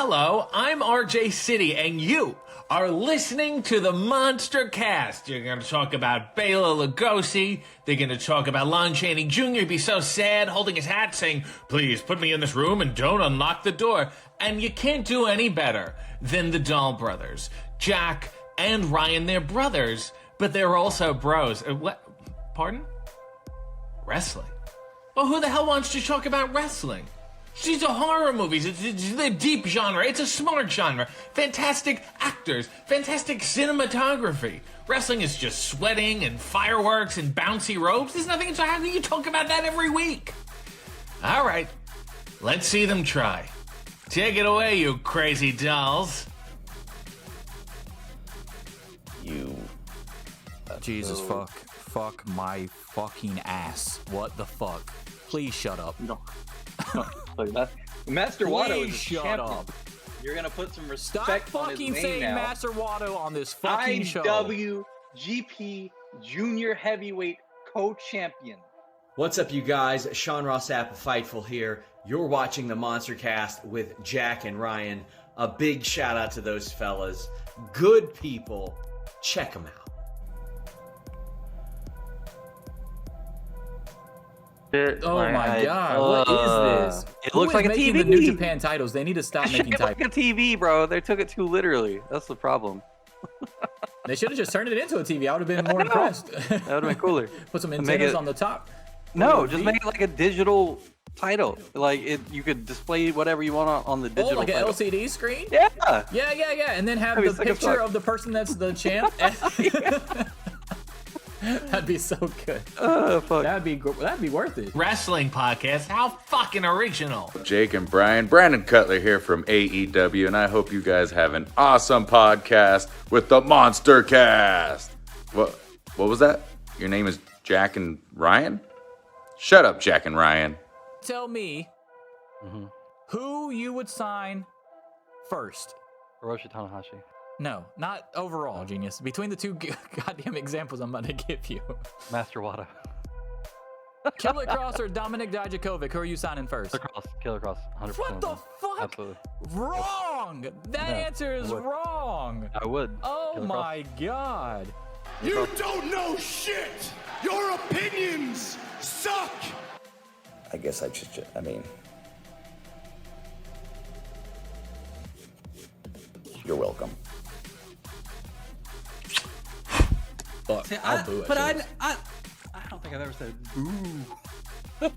Hello, I'm RJ City, and you are listening to the MonsterCast. You're going to talk about Bela Lugosi. They're going to talk about Lon Chaney Jr. He'd be so sad, holding his hat, saying, "Please put me in this room and don't unlock the door." And you can't do any better than the Dahl brothers. Jack and Ryan, they're brothers, but they're also bros. What? Pardon? Wrestling. Well, who the hell wants to talk about wrestling? These are horror movies. It's a deep genre. It's a smart genre. Fantastic actors. Fantastic cinematography. Wrestling is just sweating and fireworks and bouncy ropes. There's nothing. How can you talk about that every week? All right. Let's see them try. Take it away, you crazy dolls. You. Jesus fuck my fucking ass. What the fuck? Please shut up. No. Master Watto is a shut champion. up. You're gonna put some Stop respect on his fucking name saying now. Master Watto on this fucking show. IWGP Junior Heavyweight Co-Champion. What's up, you guys? Sean Ross Apple Fightful here. You're watching the MonsterCast with Jack and Ryan. A big shout out to those fellas. Good people. Check them out. Oh my god, what is this? It Who looks is like a making TV. the New Japan titles? They need to stop It making looked like titles. a TV, bro. They took it too literally. That's the problem. They should have just turned it into a TV. I would have been more impressed. That would have been cooler. Put some Make antennas it- on the top. No, just make it like a digital title. Like you could display whatever you want on the Oh, digital. like an title. LCD screen? Yeah. Yeah. And then have That'd be the sick as picture fuck. of the person that's the champ. That'd be so good. Oh fuck. That'd be worth it. Wrestling podcast. How fucking original. Jake and Brian. Brandon Cutler here from AEW, and I hope you guys have an awesome podcast with the MonsterCast. What was that? Your name is Jack and Ryan? Shut up, Jack and Ryan. Tell me who you would sign first. Hiroshi Tanahashi. No, not overall, genius. Between the two goddamn examples I'm about to give you. Master Watto. Killer Cross or Dominic Dijakovic, who are you signing first? Killer Cross. 100%. What the fuck? Absolutely. Wrong! That No, answer is I would. wrong. I would. Oh Killer my god. You don't know shit! Your opinions suck! I guess I mean. You're welcome. Fuck, See, I'll boo it. I don't think I've ever said boo.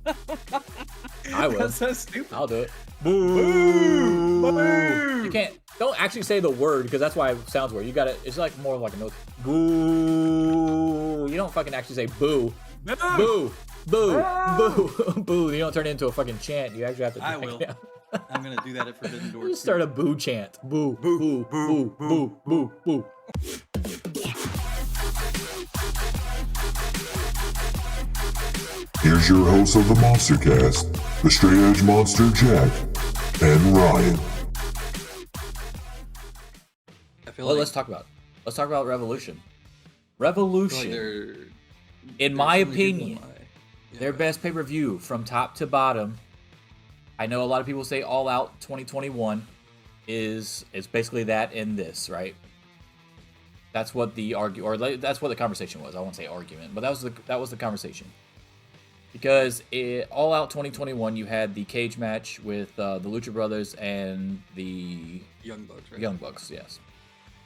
I will. That's so stupid. I'll do it. Boo! Boo! You can't. Don't actually say the word because that's why it sounds weird. You gotta. It's like more like a note. Boo! You don't fucking actually say boo. Boo! Boo! Boo! Boo! You don't turn it into a fucking chant. You actually have to. I will. I'm gonna do that at Forbidden Door. You start a boo chant. Boo! Boo! Boo! Boo! Boo! Boo! Here's your hosts of the MonsterCast, the Straight Edge Monster Jack and Ryan. I feel Well, like, let's talk about Revolution. I feel Revolution, like they're, in my so many people opinion, yeah, their go best pay-per-view from top to bottom. I know a lot of people say All Out 2021 is basically that in this, right? That's what the that's what the conversation was. I won't say argument, but that was the conversation. Because All Out 2021, you had the cage match with the Lucha Brothers and the Young Bucks, right? Young Bucks, yes.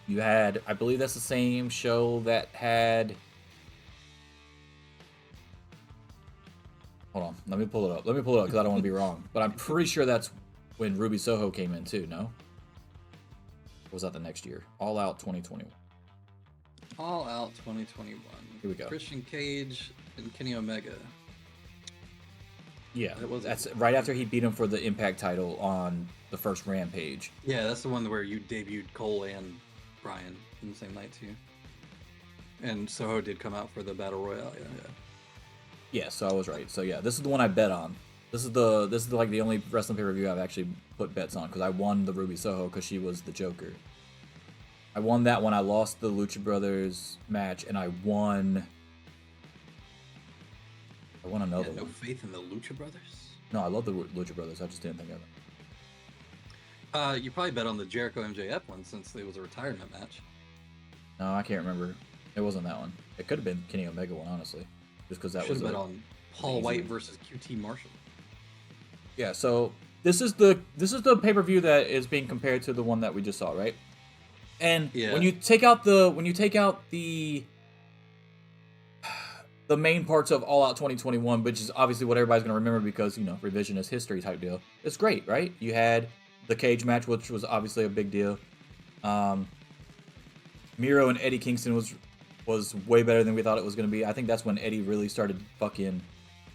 You had, I believe that's the same show that had. Hold on, let me pull it up because I don't want to be wrong. But I'm pretty sure that's when Ruby Soho came in too, no? Or was that the next year? All Out 2021. All Out 2021. Here we go. Christian Cage and Kenny Omega. Yeah, That was- that's right after he beat him for the Impact title on the first Rampage. Yeah, that's the one where you debuted Cole and Bryan in the same night too. And Soho did come out for the Battle Royale. Yeah. Yeah, so I was right. So yeah, this is the one I bet on. This is like the only wrestling pay-per-view I've actually put bets on because I won the Ruby Soho because she was the Joker. I won that one. I lost the Lucha Brothers match, and I won another No one. faith in the Lucha Brothers. No, I love the Lucha Brothers. I just didn't think of it. You probably bet on the Jericho MJF one since it was a retirement match. No, I can't remember. It wasn't that one. It could have been Kenny Omega one, honestly, just because that Should was have bet on Paul easy White one. versus QT Marshall. Yeah. So this is the pay-per-view that is being compared to the one that we just saw, right? And Yeah. when you take out the main parts of All Out 2021, which is obviously what everybody's going to remember because, revisionist history type deal. It's great, right? You had the cage match, which was obviously a big deal. Miro and Eddie Kingston was way better than we thought it was going to be. I think that's when Eddie really started fucking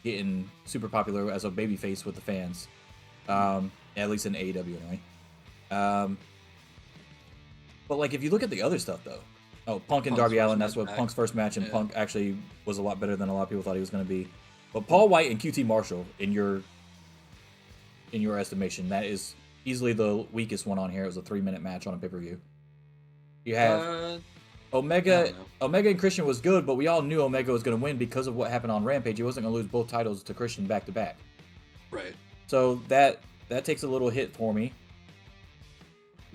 getting super popular as a babyface with the fans. At least in AEW anyway. But like if you look at the other stuff though, Punk and Punk's Darby first Allin, that's match what back. Punk's first match, and Yeah. Punk actually was a lot better than a lot of people thought he was going to be. But Paul White and QT Marshall, in your estimation, that is easily the weakest one on here. It was a 3-minute match on a pay-per-view. You have I Omega. don't know. Omega and Christian was good, but we all knew Omega was going to win because of what happened on Rampage. He wasn't going to lose both titles to Christian back to back. Right. So that takes a little hit for me.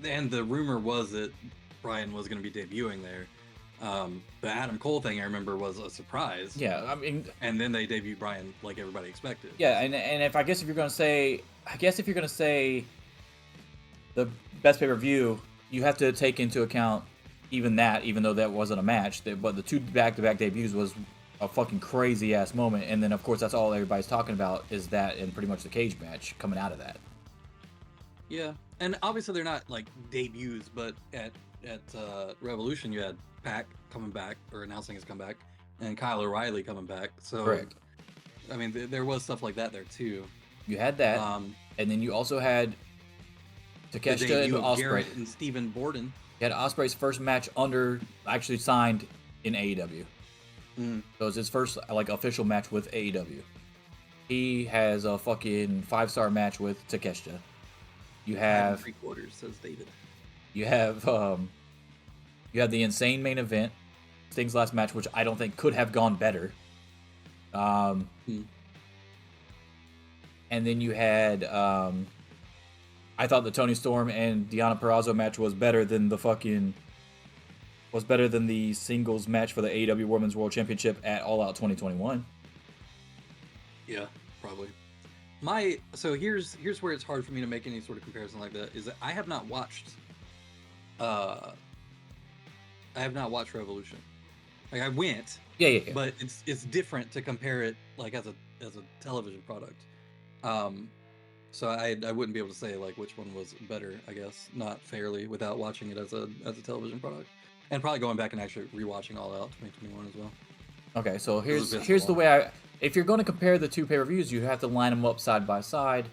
And the rumor was that Brian was going to be debuting there. The Adam Cole thing I remember was a surprise. Yeah, I mean, And then they debuted Brian like everybody expected. yeah, and if if you're going to say the best pay-per-view, you have to take into account even though that wasn't a match, but the two back-to-back debuts was a fucking crazy ass moment, and then of course that's all everybody's talking about is that and pretty much the cage match coming out of that. Yeah. And obviously they're not like debuts, but at Revolution you had Pac coming back or announcing his comeback, and Kyle O'Reilly coming back. So Correct. I mean, there was stuff like that there too. You had that, and then you also had The Takeshita debut and of Ospreay. Garrett and Stephen Borden. You had Ospreay's first match actually signed in AEW. Mm. So it's his first official match with AEW. He has a fucking 5-star match with Takeshita. You have 3/4, says David. you have the insane main event, Sting's last match, which I don't think could have gone better. And then you had I thought the Toni Storm and Deonna Purrazzo match was better than the singles match for the AEW Women's World Championship at All Out 2021. Yeah, probably. So here's where it's hard for me to make any sort of comparison like that. Is that I have not watched Revolution. Like I went, Yeah. but it's different to compare it like as a television product. So I wouldn't be able to say like which one was better. I guess not fairly without watching it as a television product, and probably going back and actually rewatching All Out 2021 as well. Okay, so Those have been here's so the long. way if you're going to compare the two pay-per-views, you have to line them up side by side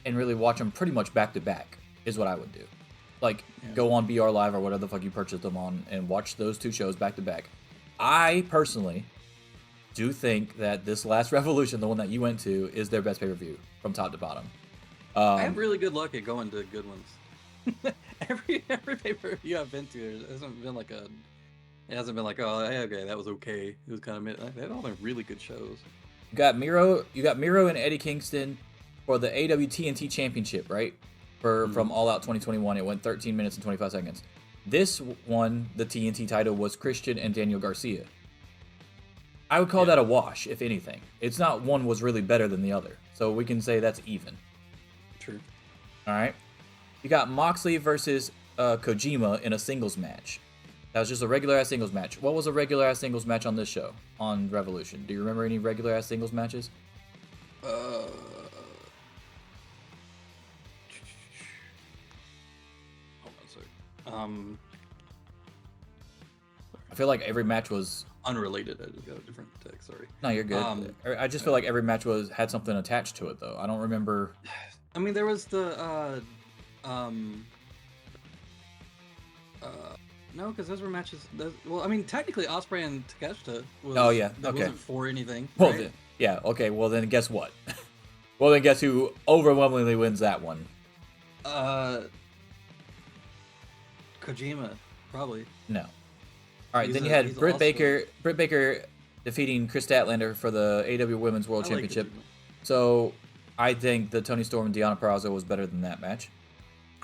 and really watch them pretty much back to back is what I would do. Like go on BR Live or whatever the fuck you purchased them on and watch those two shows back to back. I personally do think that this last Revolution, the one that you went to, is their best pay-per-view from top to bottom. I have really good luck at going to good ones. every pay-per-view I've been to, it hasn't been like oh hey, okay, that was okay. It was kind of they had all been really good shows. You got Miro and Eddie Kingston for the AEW TNT Championship, right? From All Out 2021, it went 13 minutes and 25 seconds. This one, the TNT title, was Christian and Daniel Garcia. I would call that a wash, if anything. It's not one was really better than the other, so we can say that's even. True. All right. You got Moxley versus Kojima in a singles match. That was just a regular ass singles match. What was a regular ass singles match on this show on Revolution? Do you remember any regular ass singles matches? Hold on a second. I feel like every match was Unrelated. I just got a different text. Sorry. No, you're good. I just feel like every match had something attached to it, though. I don't remember. I mean, there was the no, because those were matches. Well, I mean, technically, Ospreay and Takeshita was. Oh, yeah, that okay. wasn't for anything. Well, right? yeah, okay. Well, then guess what? Well, then guess who overwhelmingly wins that one? Kojima, probably. No. All right, He's then you a- had he's Britt also- Baker defeating Chris Statlander for the AEW Women's World I like Championship. Kojima. So I think the Toni Storm and Deonna Purrazzo was better than that match.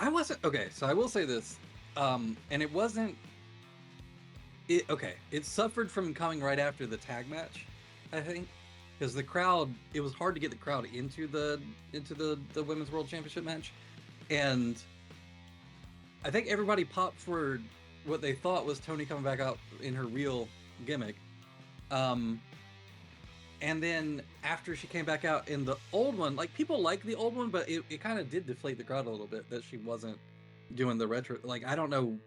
I wasn't okay. So I will say this, and it wasn't. It suffered from coming right after the tag match, I think, because the crowd. It was hard to get the crowd into the Women's World Championship match, and I think everybody popped for what they thought was Tony coming back out in her real gimmick. And then after she came back out in the old one, like, people like the old one, but it kind of did deflate the crowd a little bit that she wasn't doing the retro. Like, I don't know.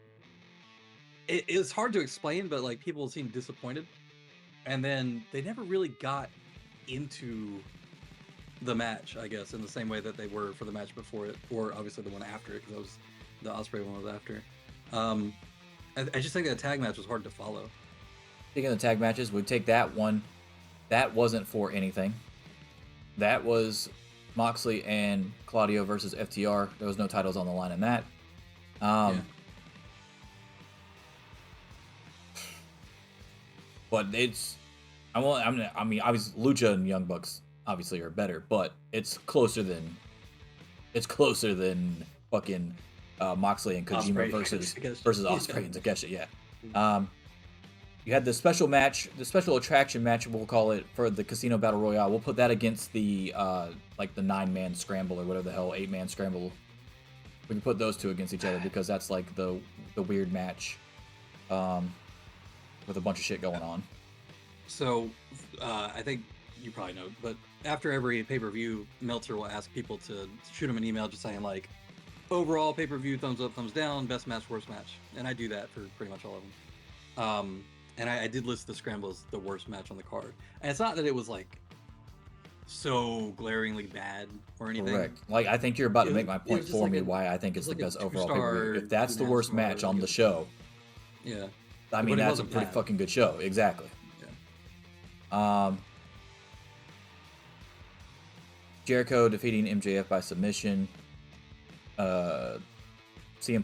It's hard to explain, but like, people seemed disappointed. And then they never really got into the match, I guess, in the same way that they were for the match before it, or obviously the one after it, because that was the Ospreay one was after. I just think that tag match was hard to follow. Speaking of the tag matches, we take that one. That wasn't for anything. That was Moxley and Claudio versus FTR. There was no titles on the line in that. But it's, I mean, obviously Lucha and Young Bucks obviously are better, but it's closer than fucking Moxley and Kojima versus Ospreay and Takeshita. Yeah. You had the special match, the special attraction match, we'll call it, for the Casino Battle Royale. We'll put that against the like the 9-man scramble or whatever the hell, 8-man scramble. We can put those two against each other because that's like the weird match with a bunch of shit going on. So I think you probably know, but after every pay-per-view, Meltzer will ask people to shoot him an email just saying, like, overall pay-per-view, thumbs up, thumbs down, best match, worst match. And I do that for pretty much all of them. And I did list the Scramble as the worst match on the card. And it's not that it was, like, so glaringly bad or anything. Correct. Like, I think you're about to make my point for me why I think it's the best overall pay-per-view. If that's the worst match on the show, yeah, I mean, that's a pretty fucking good show. Exactly. Yeah. Jericho defeating MJF by submission. CM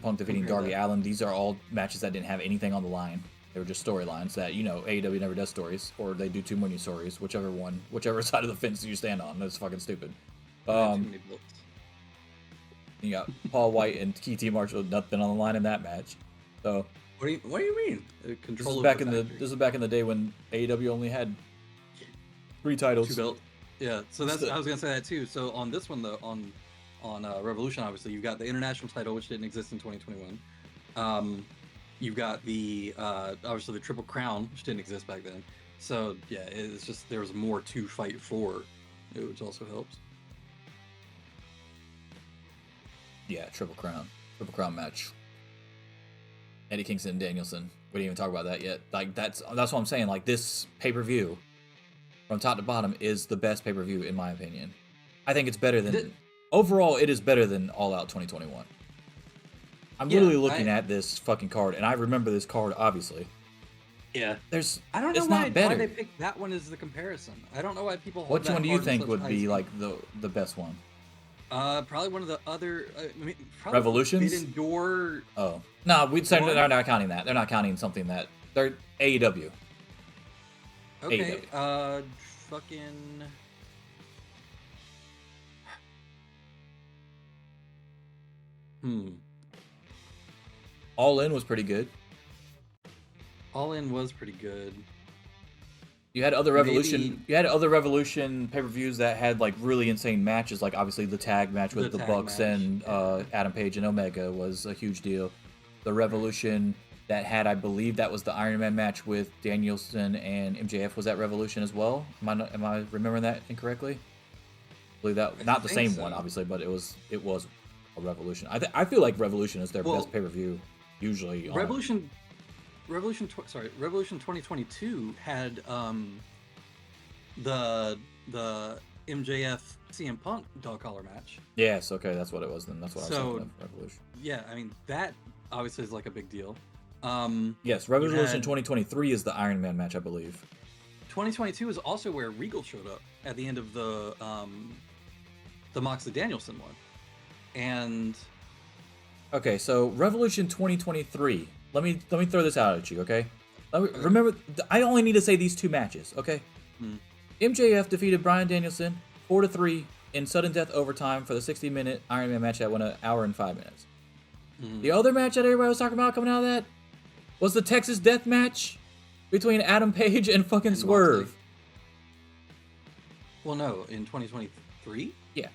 Punk defeating Darby Allin. These are all matches that didn't have anything on the line. They were just storylines that, you know, AEW never does stories, or they do too many stories, whichever side of the fence you stand on. That's fucking stupid. You got Paul White and KT Marshall, nothing on the line in that match. So what do you mean? This is back in the day when AEW only had 3 titles. 2 belts. Yeah, so I was gonna say that too. So on this one though, on Revolution, obviously you've got the international title, which didn't exist in 2021. You've got the obviously the Triple Crown, which didn't exist back then. So yeah, it's just there was more to fight for, which also helps. Yeah, Triple Crown match. Eddie Kingston and Danielson. We didn't even talk about that yet. Like, that's what I'm saying. Like, this pay-per-view from top to bottom is the best pay-per-view in my opinion. I think it's better than overall. It is better than All Out 2021. I'm literally looking at this fucking card, and I remember this card obviously. Yeah. I don't know why they picked that one as the comparison. I don't know why people hold Which one do you think would be like the best one? Probably one of the other Revolutions? Forbidden Door. Oh. No, we'd say they're not counting that. They're not counting something that they're AEW. Okay. AEW. Fucking All In was pretty good. All In was pretty good. You had other Revolution. You had other Revolution pay-per-views that had like really insane matches. Like obviously the tag match with the Bucks and Adam Page and Omega was a huge deal. The Revolution that had, I believe, that was the Iron Man match with Danielson and MJF. Was that Revolution as well? Am I remembering that incorrectly? I believe that not the same one, obviously, but it was a Revolution. I feel like Revolution is their best pay-per-view usually. Revolution 2022 had the MJF CM Punk dog collar match. Yes, okay, that's what it was then. That's what I was thinking of, Revolution. Yeah, I mean that obviously is like a big deal. Yes, Revolution 2023 is the Iron Man match, I believe. 2022 is also where Regal showed up at the end of the Moxley Danielson one. And okay, so Revolution 2023. Let me throw this out at you, okay? Remember, I only need to say these 2 matches, okay? MJF defeated Bryan Danielson 4-3 in sudden death overtime for the 60-minute Iron Man match that went an hour and 5 minutes. The other match that everybody was talking about coming out of that was the Texas Death Match between Adam Page and fucking Swerve. Moxley. Well, no, in 2023? Yeah.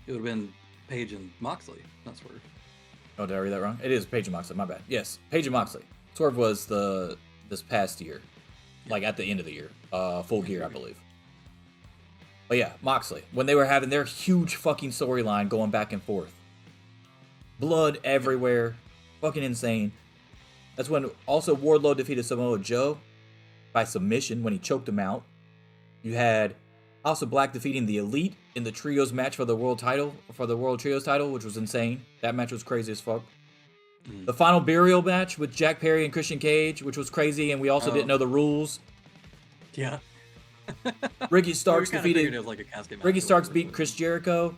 It would have been Page and Moxley, not Swerve. Oh, did I read that wrong? It is Page and Moxley. My bad. Yes, Page and Moxley. Swerve was this past year, like at the end of the year, Full Gear, I believe. But yeah, Moxley, when they were having their huge fucking storyline going back and forth, blood everywhere, fucking insane. That's when also Wardlow defeated Samoa Joe by submission when he choked him out. You had House of Black defeating the Elite in the Trios match for the World Trios title, which was insane. That match was crazy as fuck. The final burial match with Jack Perry and Christian Cage, which was crazy, and we also didn't know the rules. Yeah. Ricky Starks defeated. Like a casket match Ricky Starks beat Chris Jericho.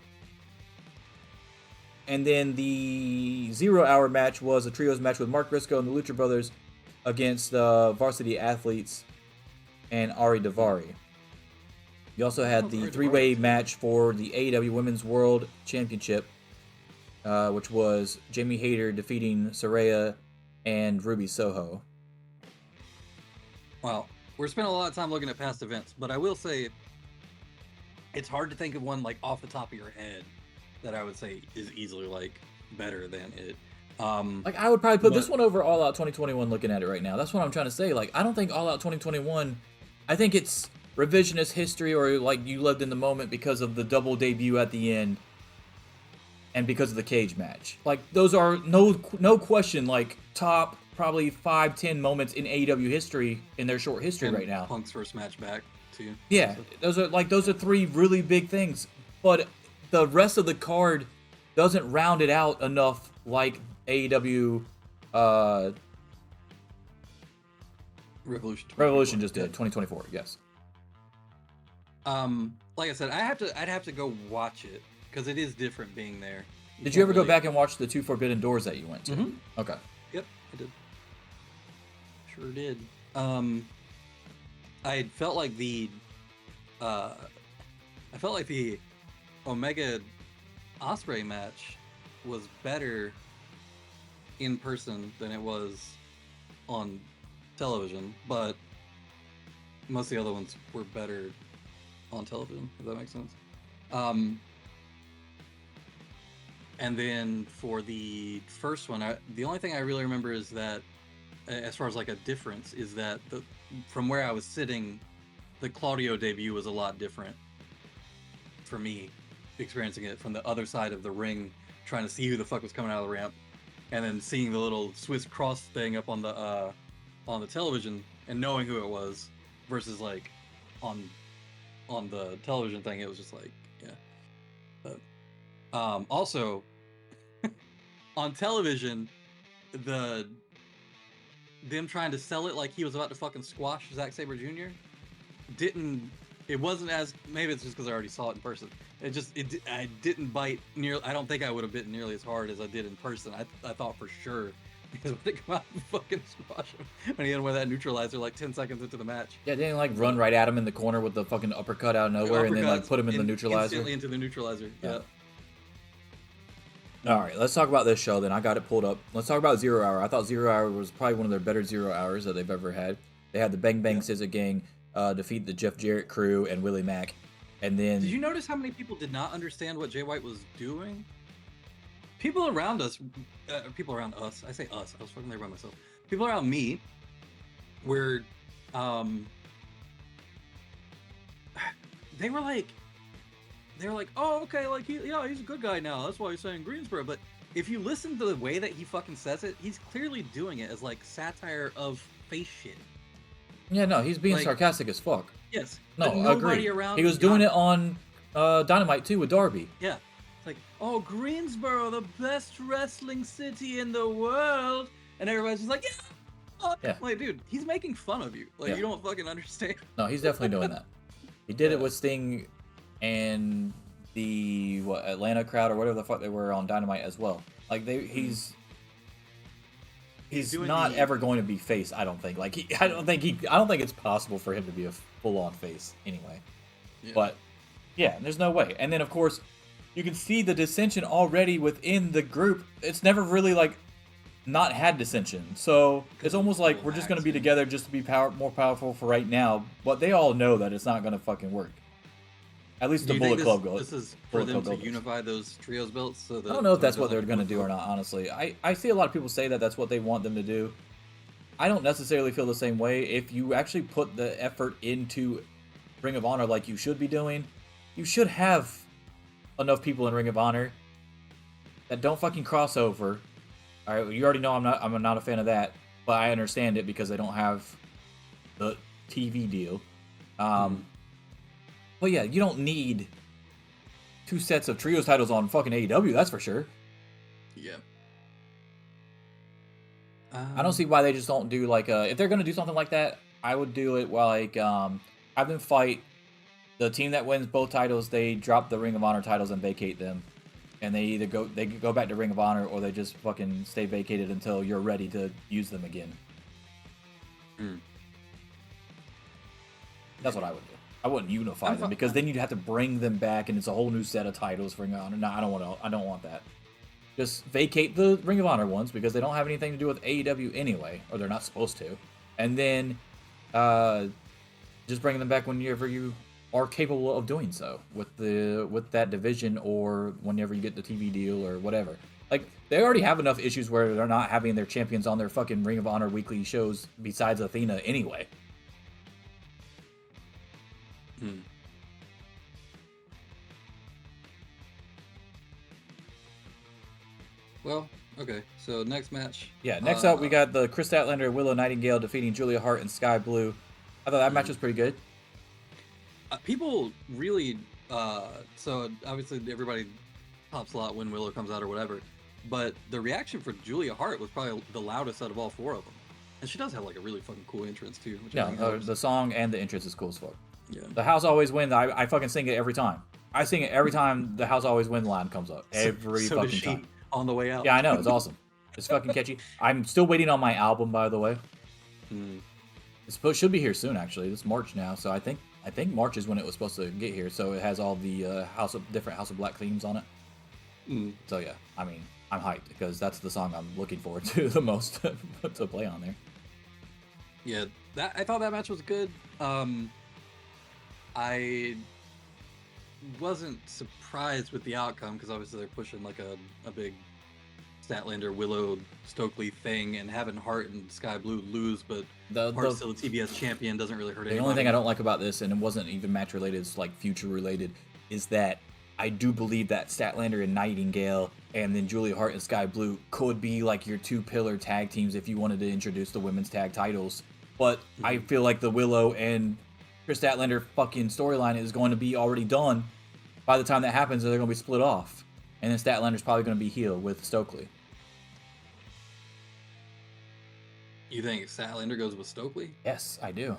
And then the 0 Hour match was a trios match with Mark Briscoe and the Lucha Brothers against the Varsity Athletes and Ari Daivari. You also had the three-way match for the AEW Women's World Championship, which was Jamie Hayter defeating Saraya and Ruby Soho. Wow. We're spending a lot of time looking at past events, but I will say it's hard to think of one like off the top of your head that I would say is easily like better than it. Like I would probably put this one over All Out 2021 looking at it right now. That's what I'm trying to say. Like I don't think All Out 2021, I think it's revisionist history or like you lived in the moment because of the double debut at the end and because of the cage match. Like those are no question like top probably 5-10 moments in AEW history in their short history right now. Punk's first match back too. Yeah, those are three really big things, but the rest of the card doesn't round it out enough like AEW Revolution just did 2024. Yes. Like I said, I'd have to go watch it because it is different being there. Did you ever go back and watch the 2 Forbidden Doors that you went to? Mm-hmm. Okay. Yep, I did. Sure did. I felt like the Omega Ospreay match was better in person than it was on television, but most of the other ones were better on television, if that makes sense. And then for the first one, the only thing I really remember is that, as far as like a difference, is that from where I was sitting, the Claudio debut was a lot different for me, experiencing it from the other side of the ring, trying to see who the fuck was coming out of the ramp, and then seeing the little Swiss cross thing up on the television and knowing who it was, versus like on the television thing, it was just like, yeah. But also on television, them trying to sell it like he was about to fucking squash Zack Sabre Jr. It wasn't as, maybe it's just because I already saw it in person. I didn't bite nearly. I don't think I would have bitten nearly as hard as I did in person. I thought for sure because when they come out and fucking squash him when he had with that neutralizer like 10 seconds into the match. Yeah, they didn't like run right at him in the corner with the fucking uppercut out of nowhere and then like put him in the neutralizer. Instantly into the neutralizer. Yeah. All right, let's talk about this show then. I got it pulled up. Let's talk about 0 Hour. I thought 0 Hour was probably one of their better 0 Hours that they've ever had. They had the Bang Bang Scissor Gang defeat the Jeff Jarrett crew and Willie Mack. And then... Did you notice how many people did not understand what Jay White was doing? People around us, I say us, I was fucking there by myself. People around me were, they were like, oh, okay, like, he's a good guy now. That's why he's saying Greensboro. But if you listen to the way that he fucking says it, he's clearly doing it as, like, satire of face shit. Yeah, no, he's being sarcastic as fuck. Yes. No, I agree. He was doing it on Dynamite, too, with Darby. Yeah. It's like, oh, Greensboro, the best wrestling city in the world. And everybody's just like, yeah. Yeah. Like, dude, he's making fun of you. Like, you don't fucking understand. No, he's definitely doing that. He did it with Sting and the Atlanta crowd or whatever the fuck they were on Dynamite as well. Like he's not ever going to be face. I don't think. Like I don't think it's possible for him to be a full-on face anyway. Yeah. But yeah, there's no way. And then of course, you can see the dissension already within the group. It's never really like not had dissension. So it's almost like we're just going to be together just to be more powerful for right now. But they all know that it's not going to fucking work. At least the Bullet Club goes. This is for them to unify those trios belts. So that I don't know if that's what they're going to do or not, honestly. I see a lot of people say that that's what they want them to do. I don't necessarily feel the same way. If you actually put the effort into Ring of Honor like you should be doing, you should have enough people in Ring of Honor that don't fucking cross over. All right, you already know I'm not a fan of that, but I understand it because they don't have the TV deal. But yeah, you don't need 2 sets of trios titles on fucking AEW, that's for sure. Yeah. I don't see why they just don't do like if they're gonna do something like that, I would do it like have them fight the team that wins both titles. They drop the Ring of Honor titles and vacate them, and they either go back to Ring of Honor or they just fucking stay vacated until you're ready to use them again. That's what I would do. I wouldn't unify them because then you'd have to bring them back and it's a whole new set of titles for Ring of Honor. No, I don't want that. Just vacate the Ring of Honor ones because they don't have anything to do with AEW anyway, or they're not supposed to. And then just bring them back whenever you are capable of doing so with that division, or whenever you get the TV deal or whatever. Like, they already have enough issues where they're not having their champions on their fucking Ring of Honor weekly shows besides Athena anyway. Well, okay. So next match. Yeah, next up we got the Chris Statlander and Willow Nightingale defeating Julia Hart and Sky Blue. I thought that match was pretty good. People really, so obviously everybody pops a lot when Willow comes out or whatever, but the reaction for Julia Hart was probably the loudest out of all 4 of them. And she does have like a really fucking cool entrance too. Which I think helps. The song and the entrance is cool as fuck. Yeah. The House Always Win, I fucking sing it every time. I sing it every time the House Always Win line comes up. Every so fucking does she time. On the way out. Yeah, I know. It's awesome. It's fucking catchy. I'm still waiting on my album, by the way. It should be here soon, actually. It's March now, so I think March is when it was supposed to get here. So it has all the different House of Black themes on it. So yeah, I mean, I'm hyped because that's the song I'm looking forward to the most to play on there. Yeah, I thought that match was good. I wasn't surprised with the outcome because obviously they're pushing like a big Statlander Willow Stokely thing, and having Hart and Sky Blue lose, but Hart's still a TBS champion doesn't really hurt anybody. The only thing I don't like about this, and it wasn't even match related, it's like future related, is that I do believe that Statlander and Nightingale and then Julia Hart and Sky Blue could be like your 2 pillar tag teams if you wanted to introduce the women's tag titles. But I feel like the Willow and Chris Statlander fucking storyline is going to be already done by the time that happens. They're going to be split off. And then Statlander's probably going to be heel with Stokely. You think Statlander goes with Stokely? Yes, I do.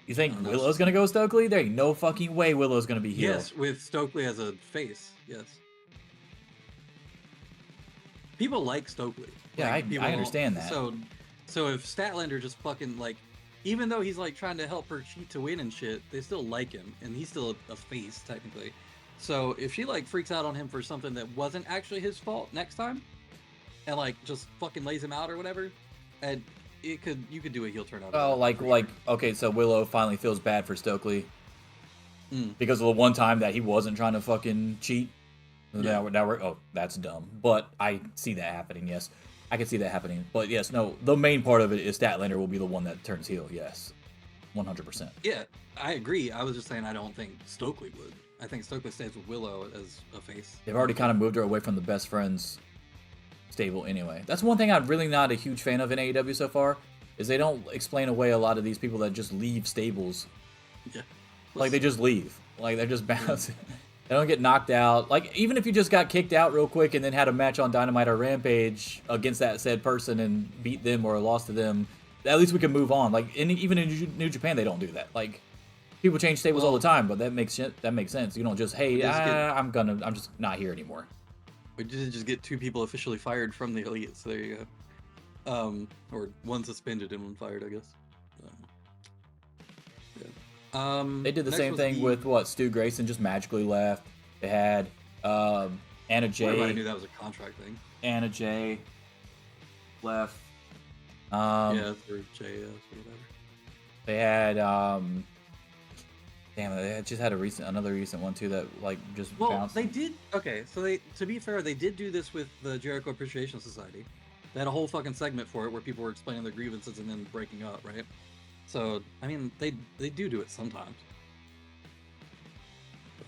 You think Willow's going to go with Stokely? There ain't no fucking way Willow's going to be heel. Yes, with Stokely as a face, yes. People like Stokely. Yeah, like, I understand that. So if Statlander just fucking, like, even though he's, like, trying to help her cheat to win and shit, they still like him. And he's still a face, technically. So if she, like, freaks out on him for something that wasn't actually his fault next time, and, like, just fucking lays him out or whatever, and you could do a heel turn out. Oh, like, okay, so Willow finally feels bad for Stokely because of the one time that he wasn't trying to fucking cheat. Yeah. Now we're that's dumb. But I see that happening, yes. I can see that happening. But yes, no, the main part of it is Statlander will be the one that turns heel, yes. 100%. Yeah, I agree. I was just saying I don't think Stokely would. I think Stokely stays with Willow as a face. They've already kind of moved her away from the best friends stable anyway. That's one thing I'm really not a huge fan of in AEW so far, is they don't explain away a lot of these people that just leave stables. Yeah. Like, they just leave. Like, they're just bouncing. They don't get knocked out. Like, even if you just got kicked out real quick and then had a match on Dynamite or Rampage against that said person and beat them or lost to them, at least we can move on. Like, even in New Japan, they don't do that. Like, people change stables all the time, but that makes sense. You don't just, hey, I'm just not here anymore. We did just get 2 people officially fired from the Elite, so there you go. Or one suspended and one fired, I guess. They did the same thing with Stu Grayson just magically left. They had Anna Everybody knew Jay. that was a contract thing. Anna Jay left. Yeah, for JS or whatever. They had damn it, they just had another recent one too that like just bounced. They did. Okay, so they, to be fair, they did do this with the Jericho Appreciation Society. They had a whole fucking segment for it where people were explaining their grievances and then breaking up, right? So I mean, they do it sometimes.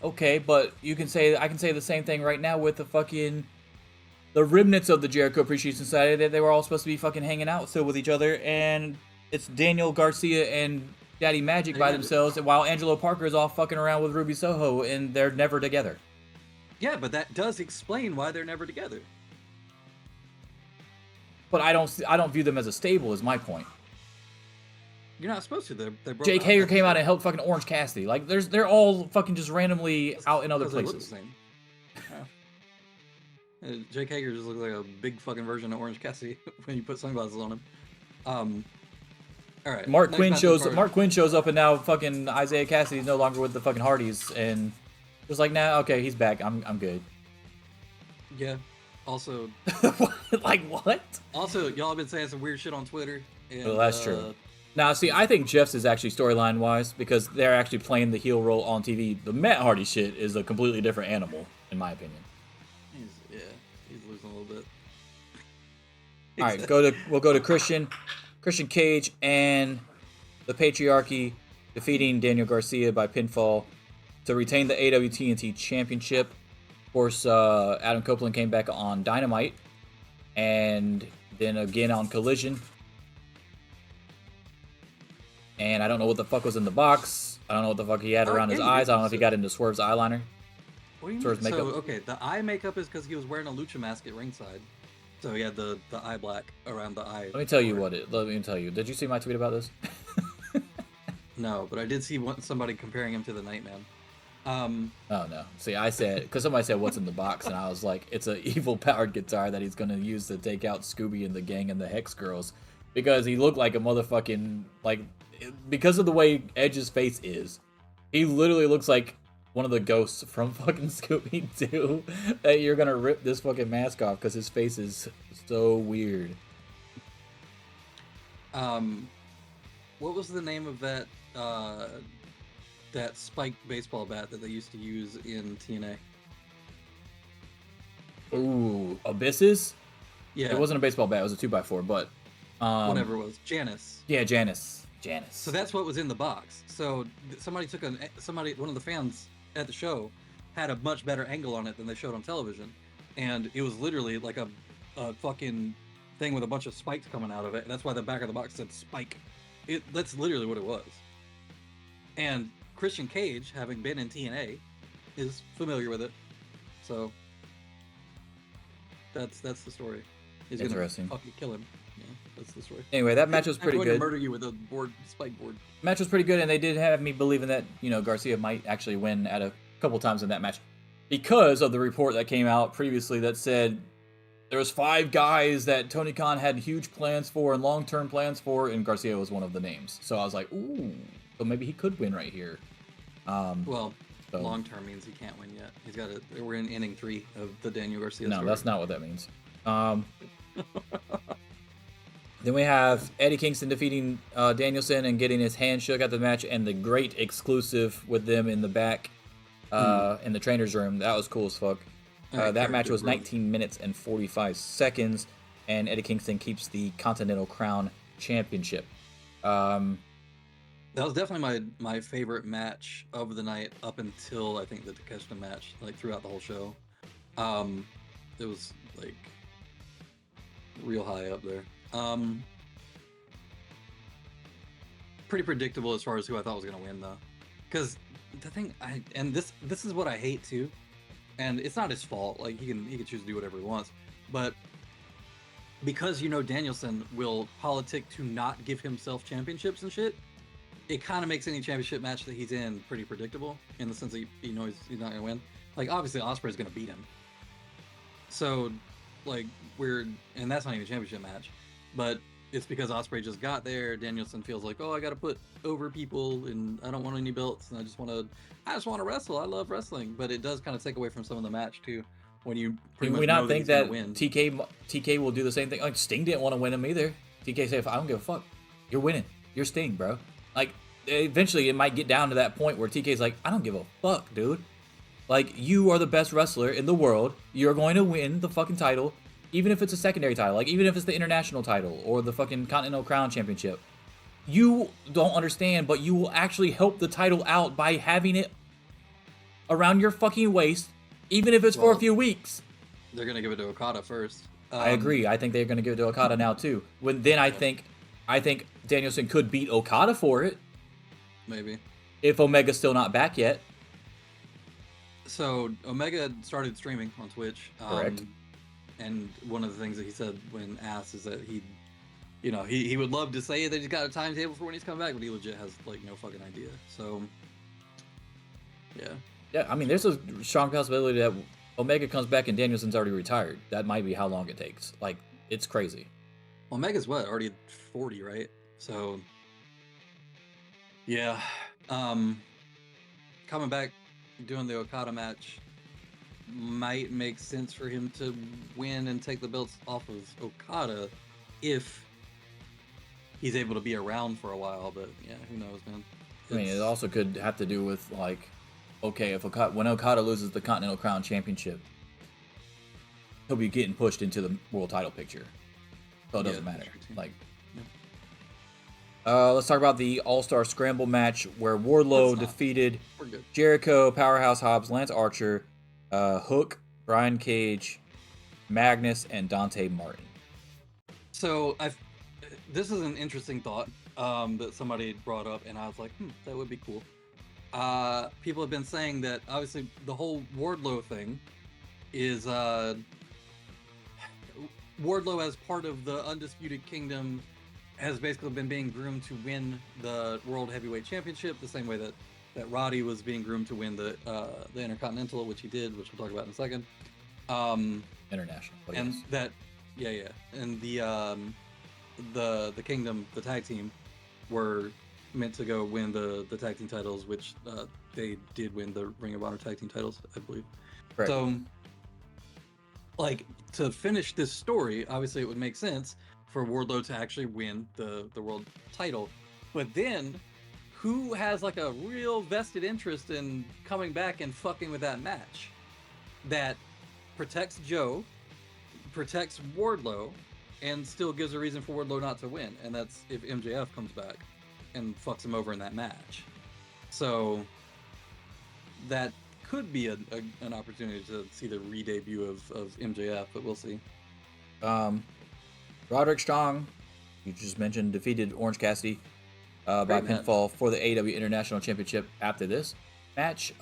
Okay, but I can say the same thing right now with the remnants of the Jericho Appreciation Society that they were all supposed to be fucking hanging out still with each other, and it's Daniel Garcia and Daddy Magic by themselves, while Angelo Parker is all fucking around with Ruby Soho, and they're never together. Yeah, but that does explain why they're never together. But I don't view them as a stable. Is my point. You're not supposed to. They broke Jake up. Hager came out and helped fucking Orange Cassidy. Like they're all fucking just randomly out in other Because they look places. the same. Yeah. Jake Hager just looks like a big fucking version of Orange Cassidy when you put sunglasses on him. All right. Mark next Quinn match shows on the Mark Quinn shows up, and now fucking Isaiah Cassidy's no longer with the fucking Hardys, and just like, nah, okay, he's back. I'm good. card. Yeah. Also, Like what? also, y'all have been saying some weird shit on Twitter. And, Well, that's true. Now, see, I think Jeff's is actually storyline wise because they're actually playing the heel role on TV. The Matt Hardy shit is a completely different animal, in my opinion. He's losing a little bit. All right, we'll go to Christian Cage and the Patriarchy defeating Daniel Garcia by pinfall to retain the AEW TNT Championship. Of course, Adam Copeland came back on Dynamite and then again on Collision. And I don't know what the fuck was in the box. I don't know what the fuck he had around his eyes. I don't know if he got into Swerve's eyeliner. What do you Swerve's mean? makeup. So, okay, the eye makeup is because he was wearing a lucha mask at ringside. So he had the eye black around the eye. Let me tell you Let me tell you. Did you see my tweet about this? No, but I did see somebody comparing him to the Nightman. Oh no. See, I said because somebody said what's in the box, and I was like, it's an evil powered guitar that he's gonna use to take out Scooby and the gang and the Hex Girls, because he looked like a motherfucking because of the way Edge's face is, he literally looks like one of the ghosts from fucking Scooby-Doo. That you're gonna rip this fucking mask off because his face is so weird. What was the name of that that spiked baseball bat that they used to use in TNA? Ooh, Abysses? Yeah, It wasn't a baseball bat, it was a 2x4, but whatever it was, Janice. Yeah, Janice. So that's what was in the box. So somebody took one of the fans at the show had a much better angle on it than they showed on television, and it was literally like a fucking thing with a bunch of spikes coming out of it, and that's why the back of the box said Spike. That's literally what it was. And Christian Cage, having been in TNA, is familiar with it. So that's the story. He's Interesting. gonna fucking kill him. Yeah, that's the story. Anyway, that match was pretty I'm going good. to murder you with a spike board. Match was pretty good, and they did have me believing that, Garcia might actually win at a couple times in that match because of the report that came out previously that said there was 5 guys that Tony Khan had huge plans for and long-term plans for, and Garcia was one of the names. So I was like, ooh, so maybe he could win right here. Well, long term means he can't win yet. He's got we're in inning 3 of the Daniel Garcia No, story. that's not what that means. Then we have Eddie Kingston defeating Danielson and getting his hand shook at the match, and the great exclusive with them in the back in the trainer's room. That was cool as fuck. That match was 19 minutes and 45 seconds, and Eddie Kingston keeps the Continental Crown Championship. That was definitely my favorite match of the night up until I think the Takeshita match, like throughout the whole show. It was like real high up there. Pretty predictable as far as who I thought was gonna win though, because the thing this is what I hate too, and it's not his fault. Like he can choose to do whatever he wants, but because Danielson will politic to not give himself championships and shit, it kind of makes any championship match that he's in pretty predictable in the sense that he's not gonna win. Like obviously Ospreay's gonna beat him, so like and that's not even a championship match, but it's because Ospreay just got there. Danielson feels like, oh, I got to put over people, and I don't want any belts, and I just want to wrestle. I love wrestling, but it does kind of take away from some of the match too. When you pretty much we know not think that win. TK will do the same thing? Like Sting didn't want to win him either. TK said, "I don't give a fuck. You're winning. You're Sting, bro." Like eventually, it might get down to that point where TK's like, "I don't give a fuck, dude. Like you are the best wrestler in the world. You're going to win the fucking title, even if it's a secondary title. Like even if it's the international title or the fucking Continental Crown Championship. You don't understand, but you will actually help the title out by having it around your fucking waist." Even if it's for a few weeks. They're going to give it to Okada first. I agree. I think they're going to give it to Okada now, too. I think Danielson could beat Okada for it. Maybe. If Omega's still not back yet. So, Omega started streaming on Twitch. Correct. And one of the things that he said when asked is that he would love to say that he's got a timetable for when he's coming back, but he legit has, like, no fucking idea. So, yeah. Yeah, I mean, there's a strong possibility that Omega comes back and Danielson's already retired. That might be how long it takes. Like, it's crazy. Omega's what? Already 40, right? So, yeah. Coming back, doing the Okada match might make sense for him to win and take the belts off of Okada if he's able to be around for a while. But, yeah, who knows, man? I mean, it also could have to do with, like, okay, when Okada loses the Continental Crown Championship, he'll be getting pushed into the world title picture. So it doesn't matter. Like, let's talk about the All-Star Scramble match where Wardlow defeated Jericho, Powerhouse Hobbs, Lance Archer, Hook, Brian Cage, Magnus, and Dante Martin. So this is an interesting thought that somebody brought up, and I was like, that would be cool. People have been saying that obviously the whole Wardlow thing is Wardlow as part of the Undisputed Kingdom has basically been being groomed to win the World Heavyweight Championship the same way that Roddy was being groomed to win the Intercontinental, which he did, which we'll talk about in a second. International. And yes. And the Kingdom, the tag team, were meant to go win the tag team titles, which they did win the Ring of Honor tag team titles, I believe. Right. So, like, to finish this story, obviously it would make sense for Wardlow to actually win the world title. But then, who has like a real vested interest in coming back and fucking with that match? That protects Joe, protects Wardlow, and still gives a reason for Wardlow not to win. And that's if MJF comes back and fucks him over in that match. So that could be an opportunity to see the re-debut of MJF, but we'll see. Roderick Strong, you just mentioned, defeated Orange Cassidy by pinfall for the AEW International Championship after this match.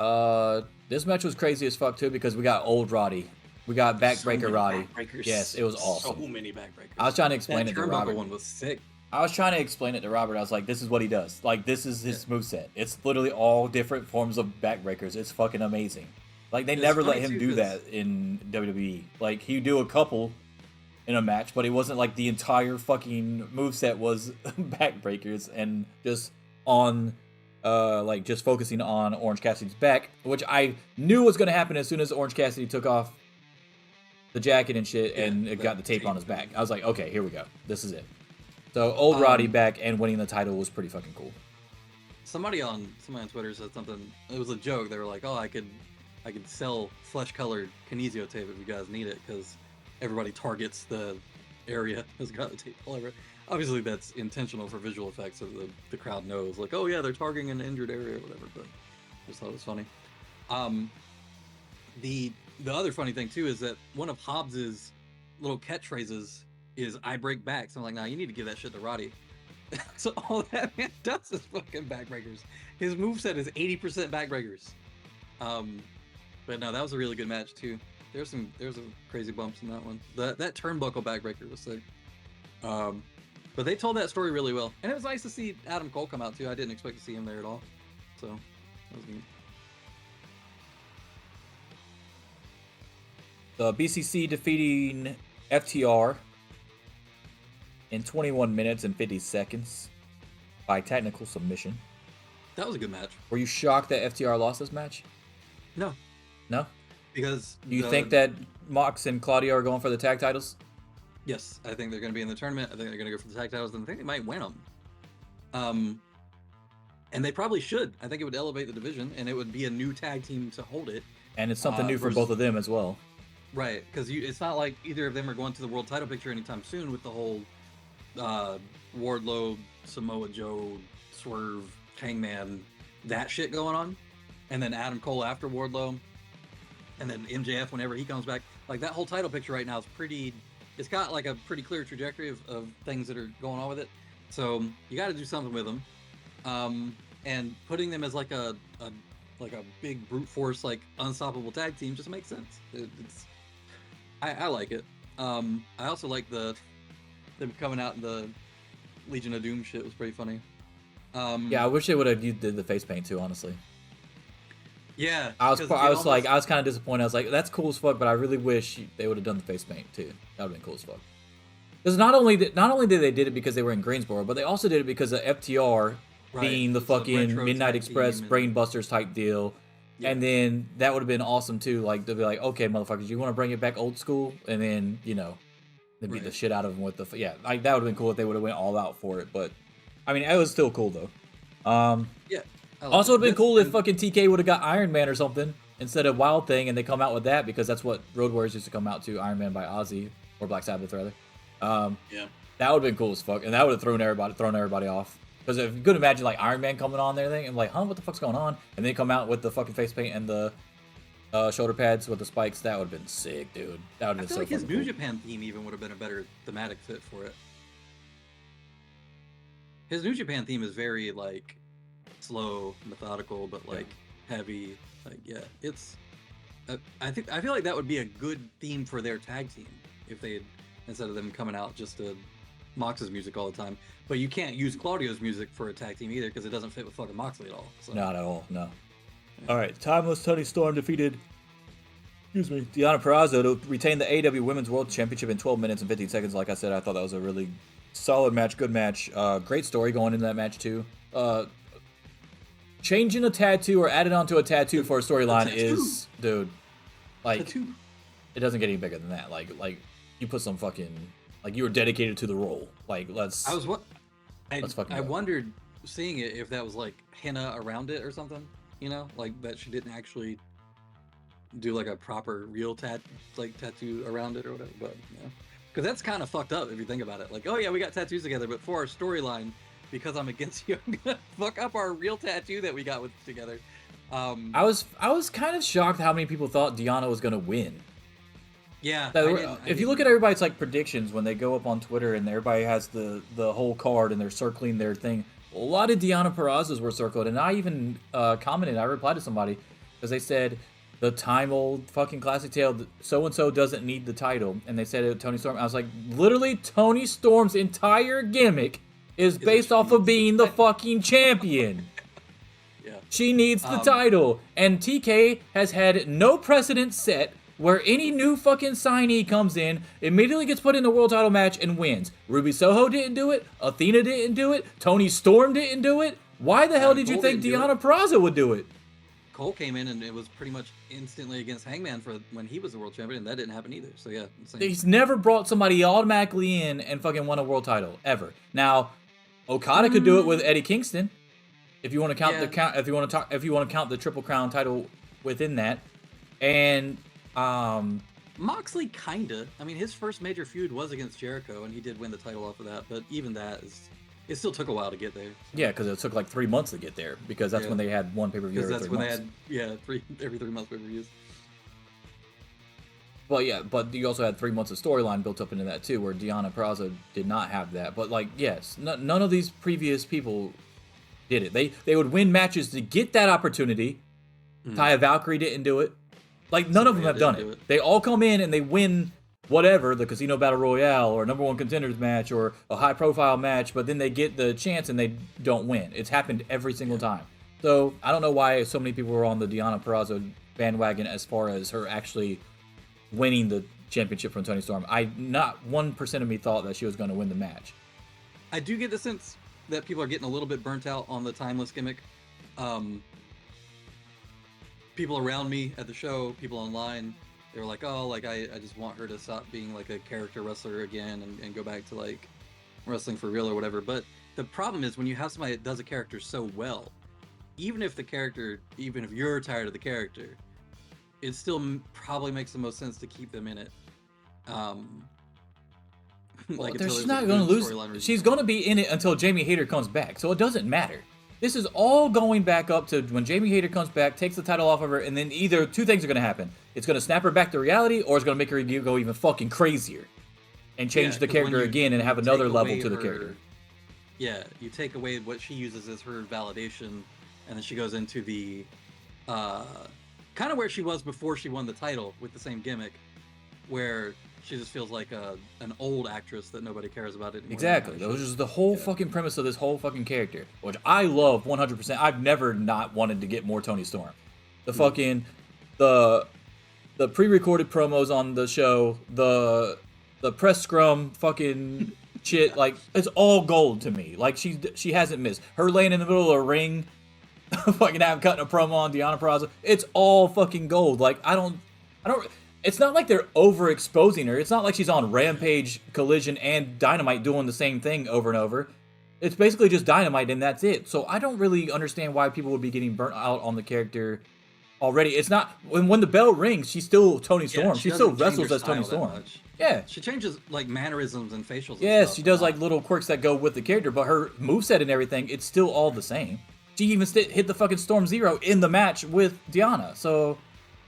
This match was crazy as fuck too because we got old Roddy. We got backbreaker Roddy. Yes, it was awesome. So many backbreakers. I was trying to explain it to Robert. That one was sick. I was trying to explain it to Robert. I was like, this is what he does. Like, this is his moveset. It's literally all different forms of backbreakers. It's fucking amazing. Like, they never let him do that in WWE. Like, he'd do a couple in a match, but it wasn't like the entire fucking moveset was backbreakers and just on, like, just focusing on Orange Cassidy's back, which I knew was going to happen as soon as Orange Cassidy took off the jacket and shit and it got the tape on his back. I was like, okay, here we go. This is it. So old Roddy back and winning the title was pretty fucking cool. Somebody on Twitter said something. It was a joke. They were like, "Oh, I could sell flesh-colored kinesio tape if you guys need it, because everybody targets the area that's got the tape all over it." Obviously, that's intentional for visual effects, so the crowd knows, like, "Oh yeah, they're targeting an injured area or whatever." But I just thought it was funny. The other funny thing too is that one of Hobbs's little catchphrases is "I break backs." I'm like, nah, you need to give that shit to Roddy. So all that man does is fucking backbreakers. His moveset is 80% backbreakers. But no, that was a really good match too. There's some crazy bumps in that one. That turnbuckle backbreaker was sick. But they told that story really well. And it was nice to see Adam Cole come out too. I didn't expect to see him there at all. So that was neat. The BCC defeating FTR in 21 minutes and 50 seconds by technical submission. That was a good match. Were you shocked that FTR lost this match? No, No? because Do you think that Mox and Claudio are going for the tag titles? Yes, I think they're going to be in the tournament. I think they're going to go for the tag titles, and I think they might win them. And they probably should. I think it would elevate the division, and it would be a new tag team to hold it. And it's something new for versus- both of them as well. Right, because it's not like either of them are going to the world title picture anytime soon with the whole Wardlow, Samoa Joe, Swerve, Hangman, that shit going on. And then Adam Cole after Wardlow. And then MJF whenever he comes back. Like, that whole title picture right now is pretty... It's got, like, a pretty clear trajectory of things that are going on with it. So, you got to do something with them. And putting them as, like, a big brute force, like, unstoppable tag team just makes sense. I like it. I also like them coming out in the Legion of Doom shit was pretty funny. Yeah, I wish they would have did the face paint too, honestly. Yeah, I was kind of disappointed. I was like, that's cool as fuck, but I really wish they would have done the face paint too. That would have been cool as fuck. Because not only did they did it because they were in Greensboro, but they also did it because of FTR being the fucking Midnight Express Brainbusters type deal. Yeah. And then that would have been awesome too. Like, they'll be like, okay, motherfuckers, you want to bring it back old school? And then, they beat the shit out of them with the... like, that would have been cool if they would have went all out for it. But, I mean, it was still cool though. Yeah. Also, it would have been cool if fucking TK would have got Iron Man or something instead of Wild Thing, and they come out with that because that's what Road Warriors used to come out to, Iron Man by Ozzy, or Black Sabbath rather. Yeah. That would have been cool as fuck, and that would have thrown everybody off. Because if you could imagine like Iron Man coming on there thing and like, huh, what the fuck's going on? And they come out with the fucking face paint and the shoulder pads with the spikes, that would have been sick, dude. That would have been so I feel like his fucking New cool. Japan theme even would have been a better thematic fit for it. His New Japan theme is very like slow, methodical, but like heavy. Like, yeah, it's. I feel like that would be a good theme for their tag team if they had, instead of them coming out just to Mox's music all the time. But you can't use Claudio's music for a tag team either because it doesn't fit with fucking Moxley at all. So. Not at all, no. All right, Timeless Tony Storm defeated, Deonna Purrazzo to retain the AEW Women's World Championship in 12 minutes and 15 seconds. Like I said, I thought that was a really solid match, good match. Great story going into that match too. Changing a tattoo or adding onto a tattoo for a storyline is, dude, like, it doesn't get any bigger than that. Like you put some fucking, like, you were dedicated to the role. Like, let's fucking I go. wondered seeing it if that was like henna around it or something, like that she didn't actually do like a proper real tattoo around it or whatever. But because that's kind of fucked up if you think about it. Like, oh yeah, we got tattoos together, but for our storyline, because I'm against you, I'm gonna fuck up our real tattoo that we got together. I was kind of shocked how many people thought Deonna was gonna win. Yeah. If you look at everybody's like predictions when they go up on Twitter and everybody has the whole card and they're circling their thing, a lot of Deonna Purrazzo's were circled, and I even commented. I replied to somebody because they said the time-old fucking classic tale, so-and-so doesn't need the title, and they said it Tony Storm. I was like, literally, Tony Storm's entire gimmick is based off of being the fucking champion. Yeah. She needs the title, and TK has had no precedent set where any new fucking signee comes in, immediately gets put in the world title match and wins. Ruby Soho didn't do it. Athena didn't do it. Tony Storm didn't do it. Why the hell did you think Deonna Purrazzo would do it? Cole came in and it was pretty much instantly against Hangman for when he was the world champion, and that didn't happen either. So yeah, insane. He's never brought somebody automatically in and fucking won a world title ever. Now, Okada could do it with Eddie Kingston, if you want to count if you want to count the Triple Crown title within that, and Moxley kinda. I mean, his first major feud was against Jericho, and he did win the title off of that. But even that it still took a while to get there. Yeah, because it took like 3 months to get there, because that's when they had one pay-per-view every 3 months. They had every 3 months pay-per-views. Well, yeah, but you also had 3 months of storyline built up into that too, where Deonna Purrazzo did not have that. But like, yes, none of these previous people did it. They would win matches to get that opportunity. Taya Valkyrie didn't do it. Like, none of them have done it. They all come in and they win whatever, the Casino Battle Royale or number one contenders match or a high profile match, but then they get the chance and they don't win. It's happened every single time. So I don't know why so many people were on the Deonna Purrazzo bandwagon as far as her actually winning the championship from Toni Storm. Not 1% of me thought that she was going to win the match. I do get the sense that people are getting a little bit burnt out on the timeless gimmick. People around me at the show, people online, they were like, oh, like I just want her to stop being like a character wrestler again and go back to like wrestling for real or whatever. But the problem is when you have somebody that does a character so well, even if you're tired of the character, it still probably makes the most sense to keep them in it. Like she's not going to lose. She's going to be in it until Jamie Hayter comes back, so it doesn't matter. This is all going back up to when Jamie Hayter comes back, takes the title off of her, and then either two things are going to happen. It's going to snap her back to reality, or it's going to make her go even fucking crazier and change the character again and have another level to the character. Yeah, you take away what she uses as her validation, and then she goes into the kind of where she was before she won the title with the same gimmick, where she just feels like an old actress that nobody cares about anymore. Exactly. That was just the whole fucking premise of this whole fucking character, which I love 100%. I've never not wanted to get more Toni Storm. The fucking the pre-recorded promos on the show, the press scrum fucking shit, like it's all gold to me. Like she hasn't missed. Her laying in the middle of a ring, fucking cutting a promo on Deonna Purrazzo. It's all fucking gold. Like I don't. It's not like they're overexposing her. It's not like she's on Rampage, Collision, and Dynamite doing the same thing over and over. It's basically just Dynamite, and that's it. So I don't really understand why people would be getting burnt out on the character already. It's not when the bell rings, she's still Toni Storm. She still wrestles as Toni Storm. Yeah, she changes like mannerisms and facials. Yes, she does like little quirks that go with the character, but her moveset and everything, it's still all the same. She even hit the fucking Storm Zero in the match with Deonna. So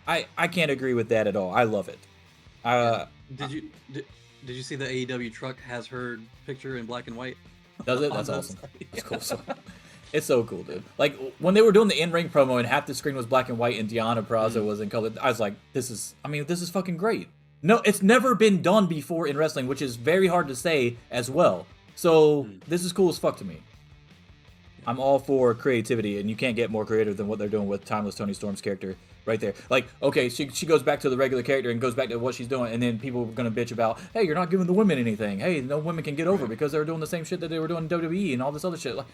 I can't agree with that at all. I love it. Did you see the AEW truck has her picture in black and white? Does it? That's awesome. That's cool. So, it's so cool, dude. Like when they were doing the in-ring promo and half the screen was black and white and Deonna Purrazzo was in color, I was like, this is fucking great. No, it's never been done before in wrestling, which is very hard to say as well. So this is cool as fuck to me. I'm all for creativity, and you can't get more creative than what they're doing with Timeless Toni Storm's character right there. Like, okay, she goes back to the regular character and goes back to what she's doing, and then people are going to bitch about, hey, you're not giving the women anything. Hey, no women can get over because they were doing the same shit that they were doing in WWE and all this other shit. Like,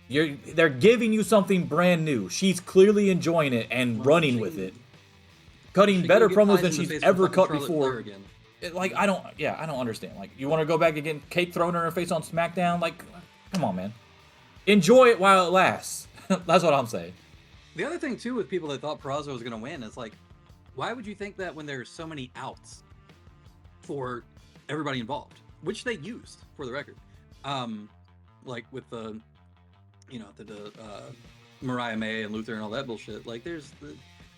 they're giving you something brand new. She's clearly enjoying it and running with it. Cutting better promos than she's ever cut before. Like, I don't understand. Like, you want to go back and get cake thrown in her face on SmackDown? Like, come on, man. Enjoy it while it lasts. That's what I'm saying. The other thing, too, with people that thought Purrazzo was going to win is, like, why would you think that when there's so many outs for everybody involved? Which they used, for the record. Like, with the Mariah May and Luther and all that bullshit. Like, it's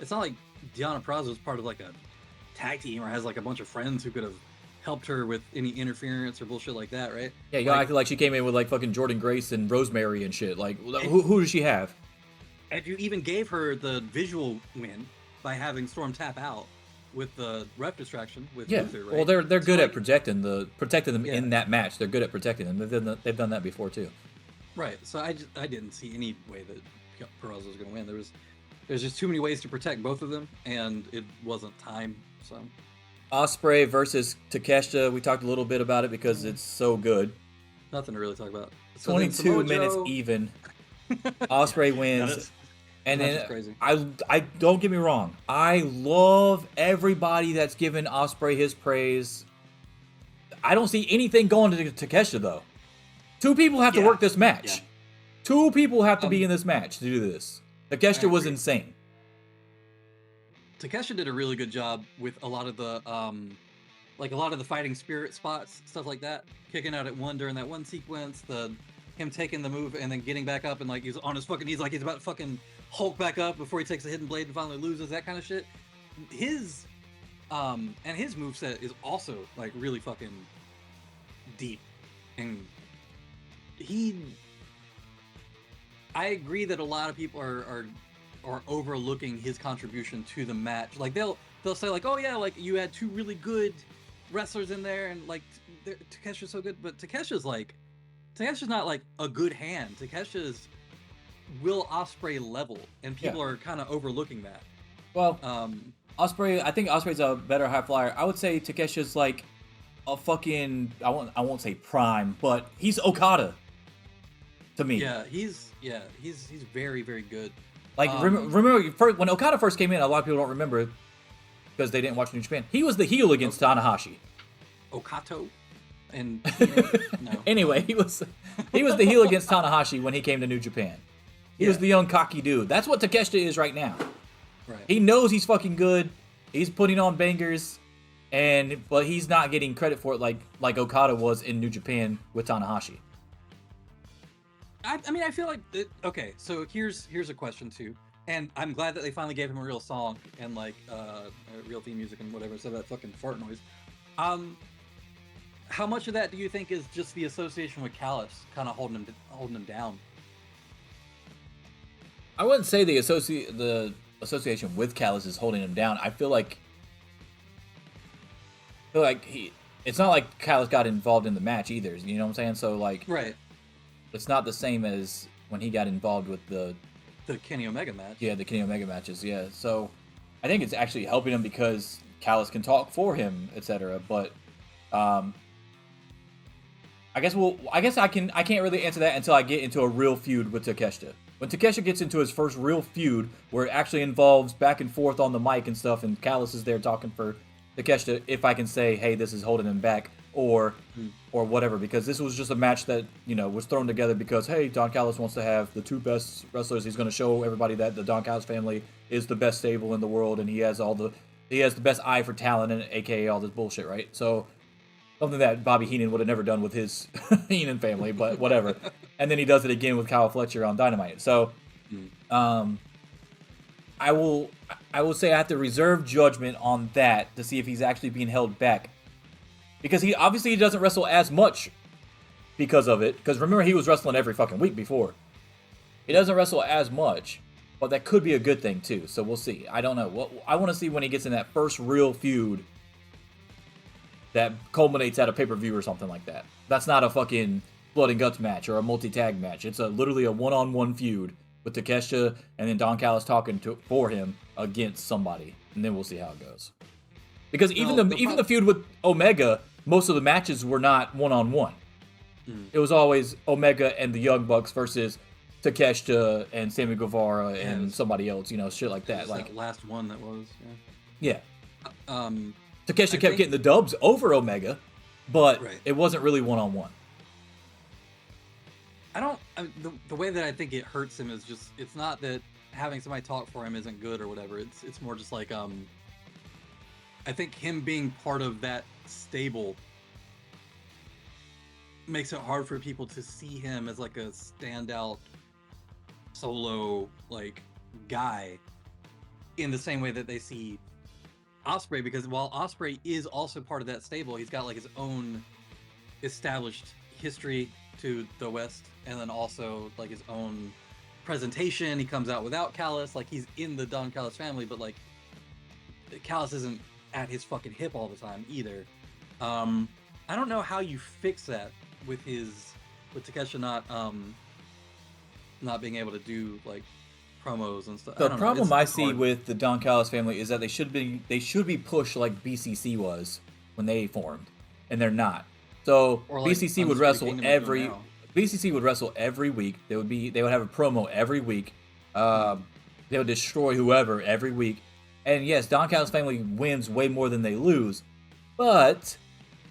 not like Deonna Purrazzo is part of, like, a tag team or has, like, a bunch of friends who could have helped her with any interference or bullshit like that, right? Yeah, y'all acted like she came in with like fucking Jordan Grace and Rosemary and shit. Like, who does she have? And you even gave her the visual win by having Storm tap out with the ref distraction with Luther, right? Well, they're good at protecting them in that match. They're good at protecting them. They've done that before too. Right. So I didn't see any way that Purrazzo was going to win. There's just too many ways to protect both of them, and it wasn't time. So. Ospreay versus Takeshita. We talked a little bit about it because it's so good. Nothing to really talk about. So 22 minutes even. Ospreay wins. And then crazy. I don't get me wrong. I love everybody that's given Ospreay his praise. I don't see anything going to Takeshita though. Two people have to work this match. Yeah. Two people have to be in this match to do this. Takeshita was insane. Takeshita did a really good job with a lot of the fighting spirit spots, stuff like that. Kicking out at one during that one sequence, him taking the move and then getting back up and like he's on his fucking knees like he's about to fucking Hulk back up before he takes a hidden blade and finally loses, that kind of shit. His moveset is also like really fucking deep. And I agree that a lot of people are overlooking his contribution to the match. Like they'll say like, oh yeah, like you had two really good wrestlers in there and like Takesha's so good, but Takesha's not like a good hand. Takesha's Will Ospreay level, and people are kind of overlooking that. Well, Osprey, I think Osprey's a better high flyer. I would say Takesha's like a fucking I won't say prime, but he's Okada to me. Yeah, he's very, very good. Like remember when Okada first came in, a lot of people don't remember because they didn't watch New Japan. He was the heel against Tanahashi. Okato and no. Anyway, he was the heel against Tanahashi when he came to New Japan. He was the young cocky dude. That's what Takeshita is right now. Right. He knows he's fucking good. He's putting on bangers, but he's not getting credit for it like Okada was in New Japan with Tanahashi. I mean, I feel like okay. So here's a question too, and I'm glad that they finally gave him a real song and like real theme music and whatever. So that fucking fart noise. How much of that do you think is just the association with Callis kind of holding him down? I wouldn't say the association with Callis is holding him down. I feel like it's not like Callis got involved in the match either. You know what I'm saying? So like, right. It's not the same as when he got involved with the Kenny Omega match. Yeah, the Kenny Omega matches. Yeah, so I think it's actually helping him because Callis can talk for him, etc. But I guess I can't really answer that until I get into a real feud with Takeshita. When Takeshita gets into his first real feud, where it actually involves back and forth on the mic and stuff, and Callis is there talking for Takeshita, if I can say, hey, this is holding him back, or whatever, because this was just a match that, you know, was thrown together because, hey, Don Callis wants to have the two best wrestlers. He's going to show everybody that the Don Callis family is the best stable in the world, and he has the best eye for talent, and aka all this bullshit, right? So something that Bobby Heenan would have never done with his Heenan family, but whatever. And then he does it again with Kyle Fletcher on Dynamite. So, I will say I have to reserve judgment on that to see if he's actually being held back, because he doesn't wrestle as much because of it. Because remember, he was wrestling every fucking week before. He doesn't wrestle as much, but that could be a good thing too. So we'll see. I don't know. I want to see when he gets in that first real feud that culminates at a pay-per-view or something like that. That's not a fucking blood and guts match or a multi-tag match. It's literally a one-on-one feud with Takeshita and then Don Callis talking for him against somebody, and then we'll see how it goes. Because even the feud with Omega, most of the matches were not one-on-one. It was always Omega and the Young Bucks versus Takeshita and Sammy Guevara and somebody else, you know, shit like that. Like that last one that was. Yeah. Takeshita kept getting the dubs over Omega, but it wasn't really one-on-one. The way that I think it hurts him is just, it's not that having somebody talk for him isn't good or whatever. It's more just like, I think him being part of that stable makes it hard for people to see him as like a standout solo like guy in the same way that they see Osprey, because while Osprey is also part of that stable, he's got like his own established history to the West, and then also like his own presentation. He comes out without Callis, like he's in the Don Callis family, but like Callis isn't at his fucking hip all the time either. I don't know how you fix that with Takeshita not being able to do like promos and stuff. The problem I see with the Don Callis family is that they should be pushed like BCC was when they formed, and they're not. So like BCC would wrestle every week. They would have a promo every week. They would destroy whoever every week. And yes, Don Callis family wins way more than they lose, but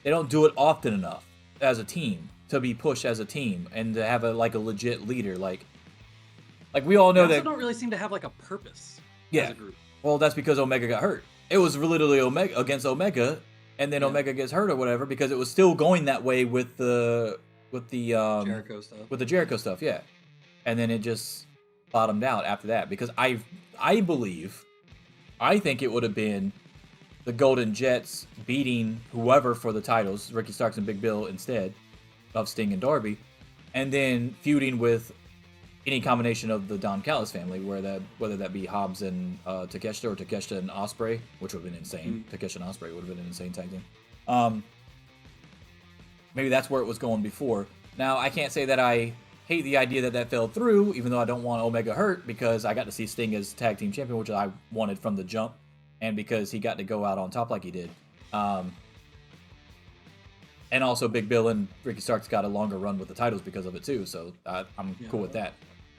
they don't do it often enough as a team to be pushed as a team and to have a legit leader. Like we all know that don't really seem to have like a purpose. Yeah. As a group. Well, that's because Omega got hurt. It was literally Omega against Omega, and then Omega gets hurt or whatever, because it was still going that way with the Jericho stuff. With the Jericho stuff, yeah. And then it just bottomed out after that, because I think it would have been the Golden Jets beating whoever for the titles, Ricky Starks and Big Bill, instead of Sting and Darby, and then feuding with any combination of the Don Callis family, whether that be Hobbs and Takeshita, or Takeshita and Osprey, which would have been insane. Takeshita and Osprey would have been an insane tag team. Maybe that's where it was going before. Now, I can't say that I hate the idea that fell through, even though I don't want Omega hurt, because I got to see Sting as tag team champion, which I wanted from the jump. and because he got to go out on top like he did. And also Big Bill and Ricky Starks got a longer run with the titles because of it too, so I'm cool with that.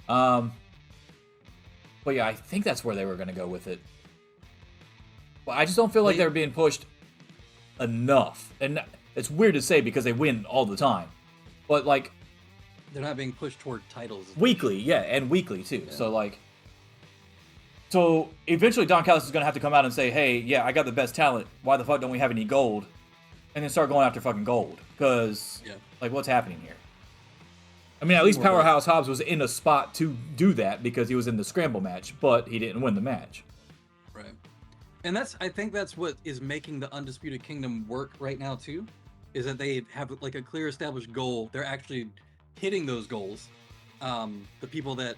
But yeah, I think that's where they were going to go with it. Well, I just don't feel like they're being pushed enough. And it's weird to say because they win all the time. But like... They're not being pushed toward titles. Weekly, yeah, and weekly too. Yeah. So eventually Don Callis is going to have to come out and say, hey, yeah, I got the best talent. Why the fuck don't we have any gold? And then start going after fucking gold. Because, like, what's happening here? I mean, at least Powerhouse Hobbs was in a spot to do that because he was in the scramble match, but he didn't win the match. Right. And I think that's what is making the Undisputed Kingdom work right now, too, is that they have, like, a clear established goal. They're actually hitting those goals. The people that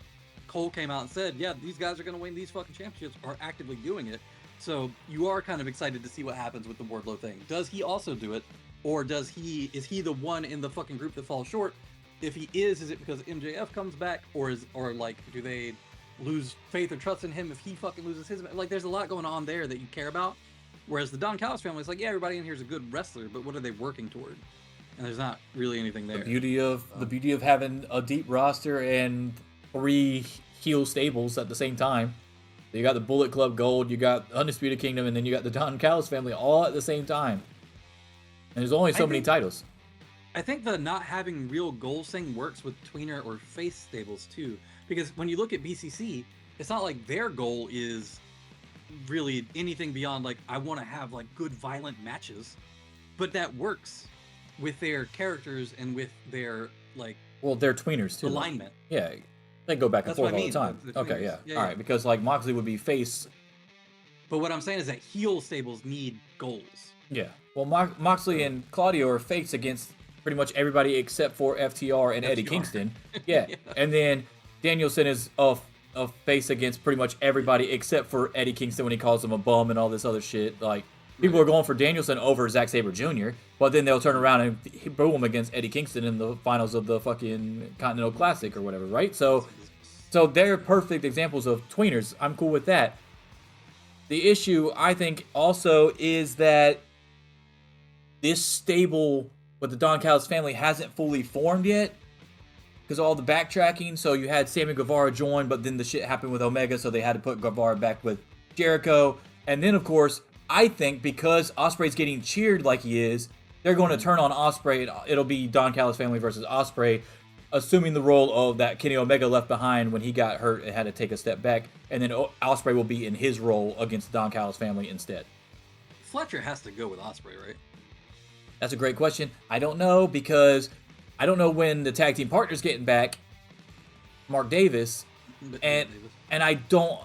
Cole came out and said, yeah, these guys are going to win these fucking championships are actively doing it. So you are kind of excited to see what happens with the Wardlow thing. Does he also do it? Or is he the one in the fucking group that falls short? If he is it because MJF comes back? Or do they lose faith or trust in him if he fucking loses his? Like, there's a lot going on there that you care about. Whereas the Don Callis family is like, yeah, everybody in here is a good wrestler, but what are they working toward? And there's not really anything there. The beauty of having a deep roster and 3 heel stables at the same time. You got the Bullet Club Gold, you got Undisputed Kingdom, and then you got the Don Callis family all at the same time. And there's only so many titles. I think the not having real goals thing works with tweener or face stables too. Because when you look at BCC, it's not like their goal is really anything beyond like, I want to have like good violent matches. But that works with their characters and with their like... Well, they're tweeners too. Alignment. Yeah. They go back and forth all the time. Okay, yeah. All right, because like Moxley would be face. But what I'm saying is that heel stables need goals. Yeah. Well, Moxley and Claudio are face against pretty much everybody except for FTR and Eddie Kingston. Yeah. And then Danielson is a face against pretty much everybody except for Eddie Kingston when he calls him a bum and all this other shit. Like, people are going for Danielson over Zack Sabre Jr., but then they'll turn around and boo him against Eddie Kingston in the finals of the fucking Continental Classic or whatever, right? So they're perfect examples of tweeners. I'm cool with that. The issue, I think, also is that this stable with the Don Callis family hasn't fully formed yet because of all the backtracking. So you had Sammy Guevara join, but then the shit happened with Omega, so they had to put Guevara back with Jericho. And then, of course, I think because Ospreay's getting cheered like he is, they're going to turn on Ospreay. It'll be Don Callis family versus Ospreay, assuming the role of that Kenny Omega left behind when he got hurt and had to take a step back. And then Ospreay will be in his role against the Don Callis family instead. Fletcher has to go with Ospreay, right? That's a great question. I don't know because I don't know when the tag team partner's getting back, Mark Davis, and I don't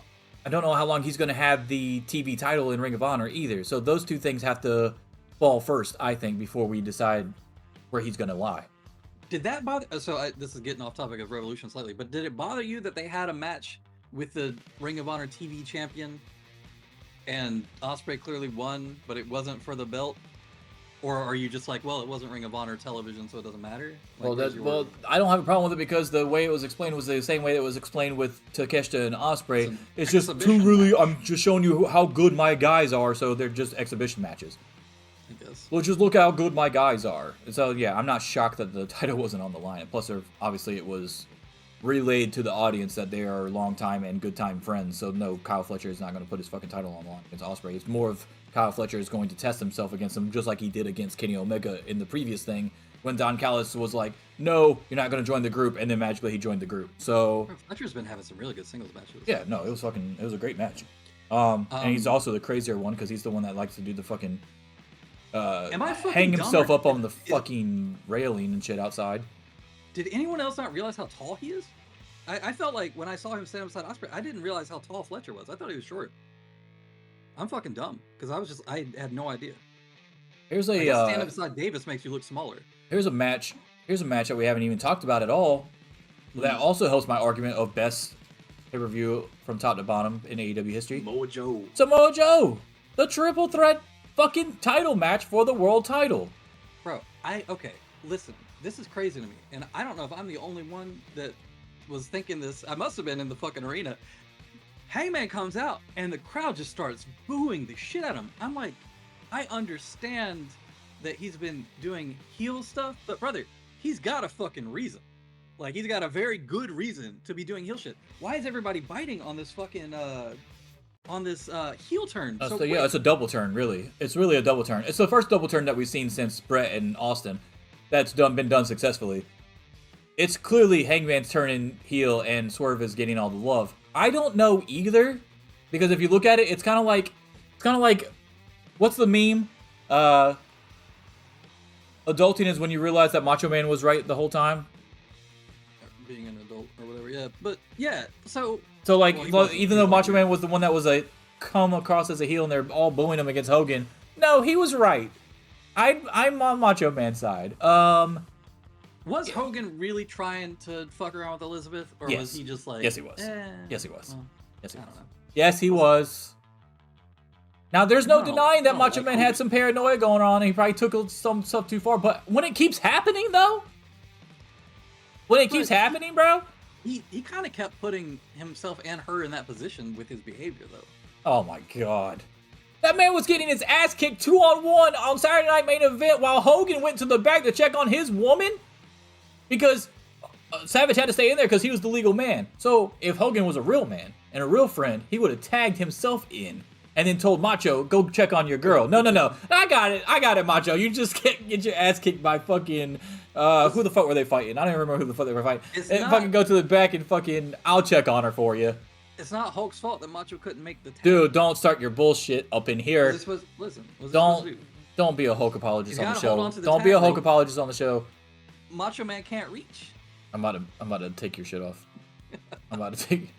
know how long he's going to have the TV title in Ring of Honor either. So those two things have to fall first, I think, before we decide where he's going to lie. Did that bother... this is getting off topic of Revolution slightly, but did it bother you that they had a match with the Ring of Honor TV champion and Ospreay clearly won, but it wasn't for the belt? Or are you just like, well, it wasn't Ring of Honor television, so it doesn't matter? Like, well, I don't have a problem with it because the way it was explained was the same way it was explained with Takeshita and Ospreay. It's just I'm just showing you how good my guys are, so they're just exhibition matches. I guess. Well, just look how good my guys are. So, yeah, I'm not shocked that the title wasn't on the line. Plus, obviously, it was relayed to the audience that they are longtime and good-time friends. So, no, Kyle Fletcher is not going to put his fucking title on the line against Ospreay. It's more of Kyle Fletcher is going to test himself against him, just like he did against Kenny Omega in the previous thing, when Don Callis was like, no, you're not going to join the group, and then magically he joined the group. So Fletcher's been having some really good singles matches. Yeah, no, it was a great match. And he's also the crazier one, because he's the one that likes to do the fucking, hang himself up on the fucking railing and shit outside. Did anyone else not realize how tall he is? I felt like when I saw him stand beside Ospreay, I didn't realize how tall Fletcher was. I thought he was short. I'm fucking dumb because I had no idea. Here's standing beside Davis makes you look smaller. Here's a match that we haven't even talked about at all. That also helps my argument of best pay-per-view from top to bottom in AEW history. Samoa Joe, the triple threat fucking title match for the world title. Bro, listen, this is crazy to me, and I don't know if I'm the only one that was thinking this. I must have been in the fucking arena. Hangman comes out and the crowd just starts booing the shit out of him. I'm like, I understand that he's been doing heel stuff, but brother, he's got a fucking reason. Like, he's got a very good reason to be doing heel shit. Why is everybody biting on this fucking heel turn? So yeah, it's a double turn, really. It's really a double turn. It's the first double turn that we've seen since Brett and Austin that's been done successfully. It's clearly Hangman's turning heel and Swerve is getting all the love. I don't know either, because if you look at it, it's kind of like, what's the meme? Adulting is when you realize that Macho Man was right the whole time. Being an adult or whatever, yeah. But yeah, so like, even though Macho Man was the one that was come across as a heel and they're all booing him against Hogan, no, he was right. I'm on Macho Man's side. Was Hogan really trying to fuck around with Elizabeth, or was he just like? Yes, he was. Yes, he was. Well, yes, he was. I don't know. Yes, he was. Now, there's no denying that Macho Man had some paranoia going on, and he probably took some stuff too far. But when it keeps happening, though, bro, he kind of kept putting himself and her in that position with his behavior, though. Oh my God. That man was getting his ass kicked 2-on-1 on Saturday Night Main Event while Hogan went to the back to check on his woman because Savage had to stay in there because he was the legal man. So if Hogan was a real man and a real friend, he would have tagged himself in and then told Macho, go check on your girl. No. I got it, Macho. You just get your ass kicked by fucking, who the fuck were they fighting? I don't even remember who the fuck they were fighting. Fucking go to the back and fucking, I'll check on her for you. It's not Hulk's fault that Macho couldn't make the tag. Dude, don't start your bullshit up in here. Don't be a Hulk apologist on the show. Don't be a Hulk apologist on the show. Macho Man can't reach. I'm about to take your shit off. I'm about to take.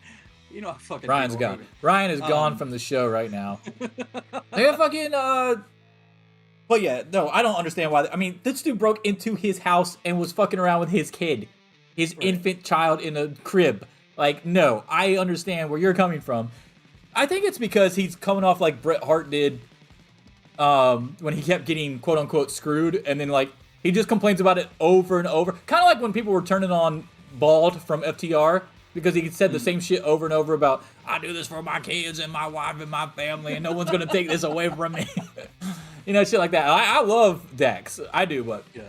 You know, I fucking. Ryan's gone. Ryan is gone from the show right now. They fucking. But yeah, no, I don't understand why. I mean, this dude broke into his house and was fucking around with his kid, his infant child in a crib. Like, no, I understand where you're coming from. I think it's because he's coming off like Bret Hart did when he kept getting quote unquote screwed, and then like he just complains about it over and over. Kind of like when people were turning on Bald from FTR because he said the same shit over and over about, I do this for my kids and my wife and my family, and no one's gonna take this away from me. You know, shit like that. I love Dax. I do, but yeah.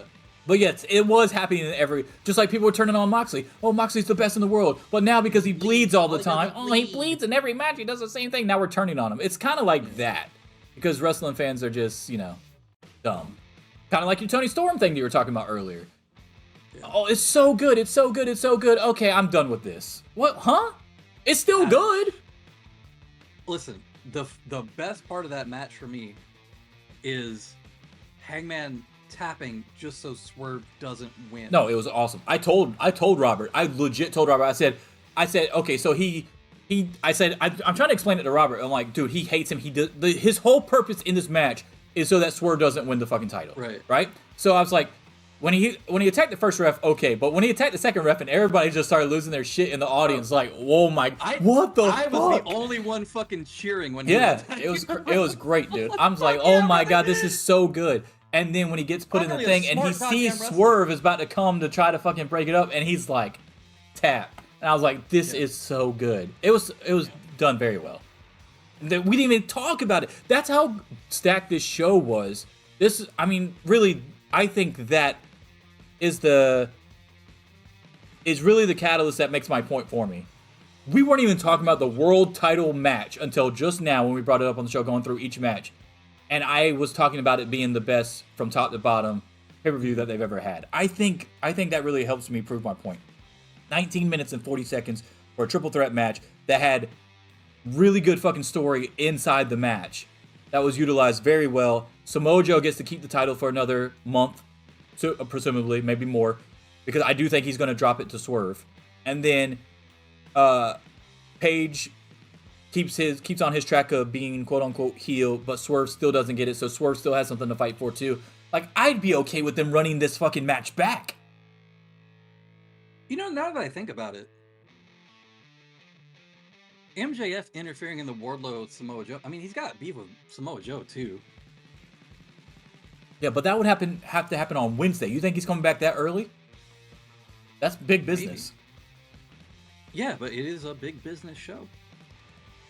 But yes, it was happening in just like people were turning on Moxley. Oh, Moxley's the best in the world. But now because he bleeds all the time, he bleeds in every match. He does the same thing. Now we're turning on him. It's kind of like that. Because wrestling fans are just, dumb. Kind of like your Tony Storm thing that you were talking about earlier. Yeah. Oh, it's so good. It's so good. It's so good. Okay, I'm done with this. What? Huh? It's still good. Listen, the best part of that match for me is Hangman tapping just so Swerve doesn't win. No, it was awesome. I told Robert. I legit told Robert. I said, okay, so I'm trying to explain it to Robert. I'm like, dude, he hates him. His whole purpose in this match is so that Swerve doesn't win the fucking title. Right? So I was like, when he attacked the first ref, okay, but when he attacked the second ref and everybody just started losing their shit in the audience, like, whoa my, what the fuck? I was the only one fucking cheering when he was it was great, dude. I'm like, oh my God, this is so good. And then when he gets put in the thing and he sees Swerve is about to come to try to fucking break it up, and he's like, tap. And I was like, this is so good. It was done very well. We didn't even talk about it. That's how stacked this show was. Really, I think that is really the catalyst that makes my point for me. We weren't even talking about the world title match until just now when we brought it up on the show, going through each match. And I was talking about it being the best from top to bottom pay-per-view that they've ever had. I think that really helps me prove my point. 19 minutes and 40 seconds for a triple threat match that had really good fucking story inside the match. That was utilized very well. Samoa Joe gets to keep the title for another month, so presumably, maybe more, because I do think he's going to drop it to Swerve. And then Paige keeps on his track of being quote unquote heel, but Swerve still doesn't get it, so Swerve still has something to fight for too. Like, I'd be okay with them running this fucking match back. Now that I think about it, MJF interfering in the Wardlow Samoa Joe. I mean, he's got beef with Samoa Joe too. Yeah, but that would have to happen on Wednesday. You think he's coming back that early? That's big business. Maybe. Yeah, but it is a big business show.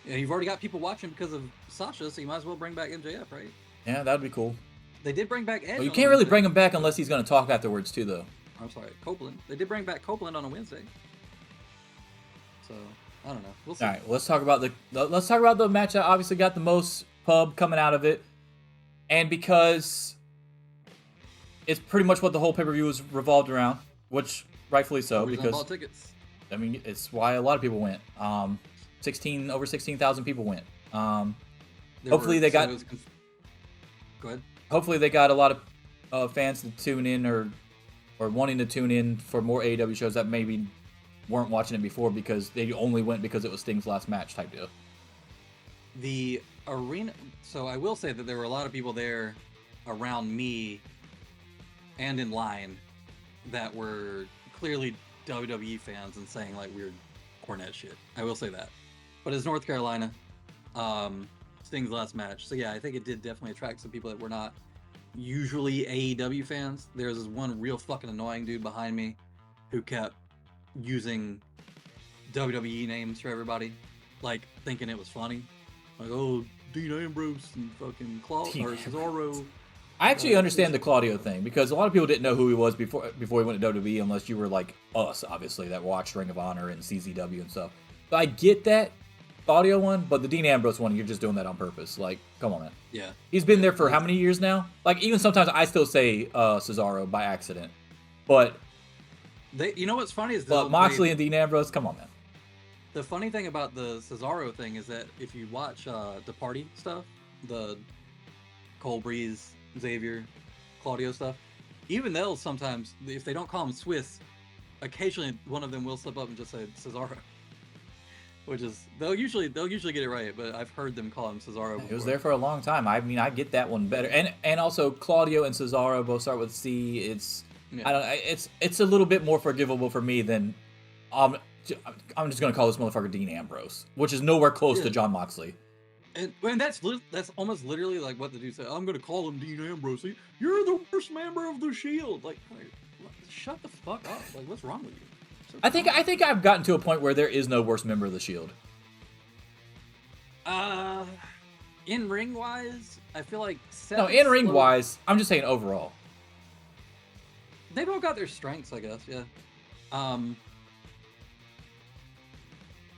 Yeah, you've already got people watching because of Sasha, so you might as well bring back MJF, right? Yeah, that'd be cool. They did bring back Edge. Well, you on can't really Wednesday. bring him back unless he's going to talk afterwards, too, though. I'm sorry, Copeland. They did bring back Copeland on a Wednesday. So I don't know. We'll see. All right, let's talk about the match that obviously got the most pub coming out of it, and because it's pretty much what the whole pay-per-view was revolved around, which rightfully so, Reason I because bought tickets. I mean it's why a lot of people went. Over 16,000 people went. Hopefully they got. Go ahead. Hopefully they got a lot of fans to tune in or wanting to tune in for more AEW shows that maybe weren't watching it before because they only went because it was Sting's last match type deal. The arena. So I will say that there were a lot of people there around me and in line that were clearly WWE fans and saying like weird Cornette shit. I will say that. But it's North Carolina, Sting's last match. So yeah, I think it did definitely attract some people that were not usually AEW fans. There's this one real fucking annoying dude behind me who kept using WWE names for everybody, like thinking it was funny. Like, oh, Dean Ambrose and fucking Claudio or Cesaro. I actually understand the Claudio thing because a lot of people didn't know who he was before he went to WWE unless you were like us, obviously, that watched Ring of Honor and CZW and stuff. But I get that Claudio one, but the Dean Ambrose one, you're just doing that on purpose. Like, come on, man. Yeah. He's been there for how many years now? Like, even sometimes I still say Cesaro by accident. But you know what's funny is Moxley and Dean Ambrose, come on, man. The funny thing about the Cesaro thing is that if you watch the party stuff, the Cole Breeze, Xavier, Claudio stuff, even they'll sometimes, if they don't call him Swiss, occasionally one of them will slip up and just say Cesaro. Which is they'll usually get it right, but I've heard them call him Cesaro before. He was there for a long time. I mean, I get that one better. And also Claudio and Cesaro both start with C. It's it's a little bit more forgivable for me than I'm just gonna call this motherfucker Dean Ambrose, which is nowhere close to John Moxley. And that's almost literally like what the dude said. I'm gonna call him Dean Ambrose. You're the worst member of the Shield. Like, shut the fuck up. Like, what's wrong with you? I think I've gotten to a point where there is no worse member of the Shield. In ring wise, I feel like no. In ring wise, I'm just saying overall. They've all got their strengths, I guess. Yeah.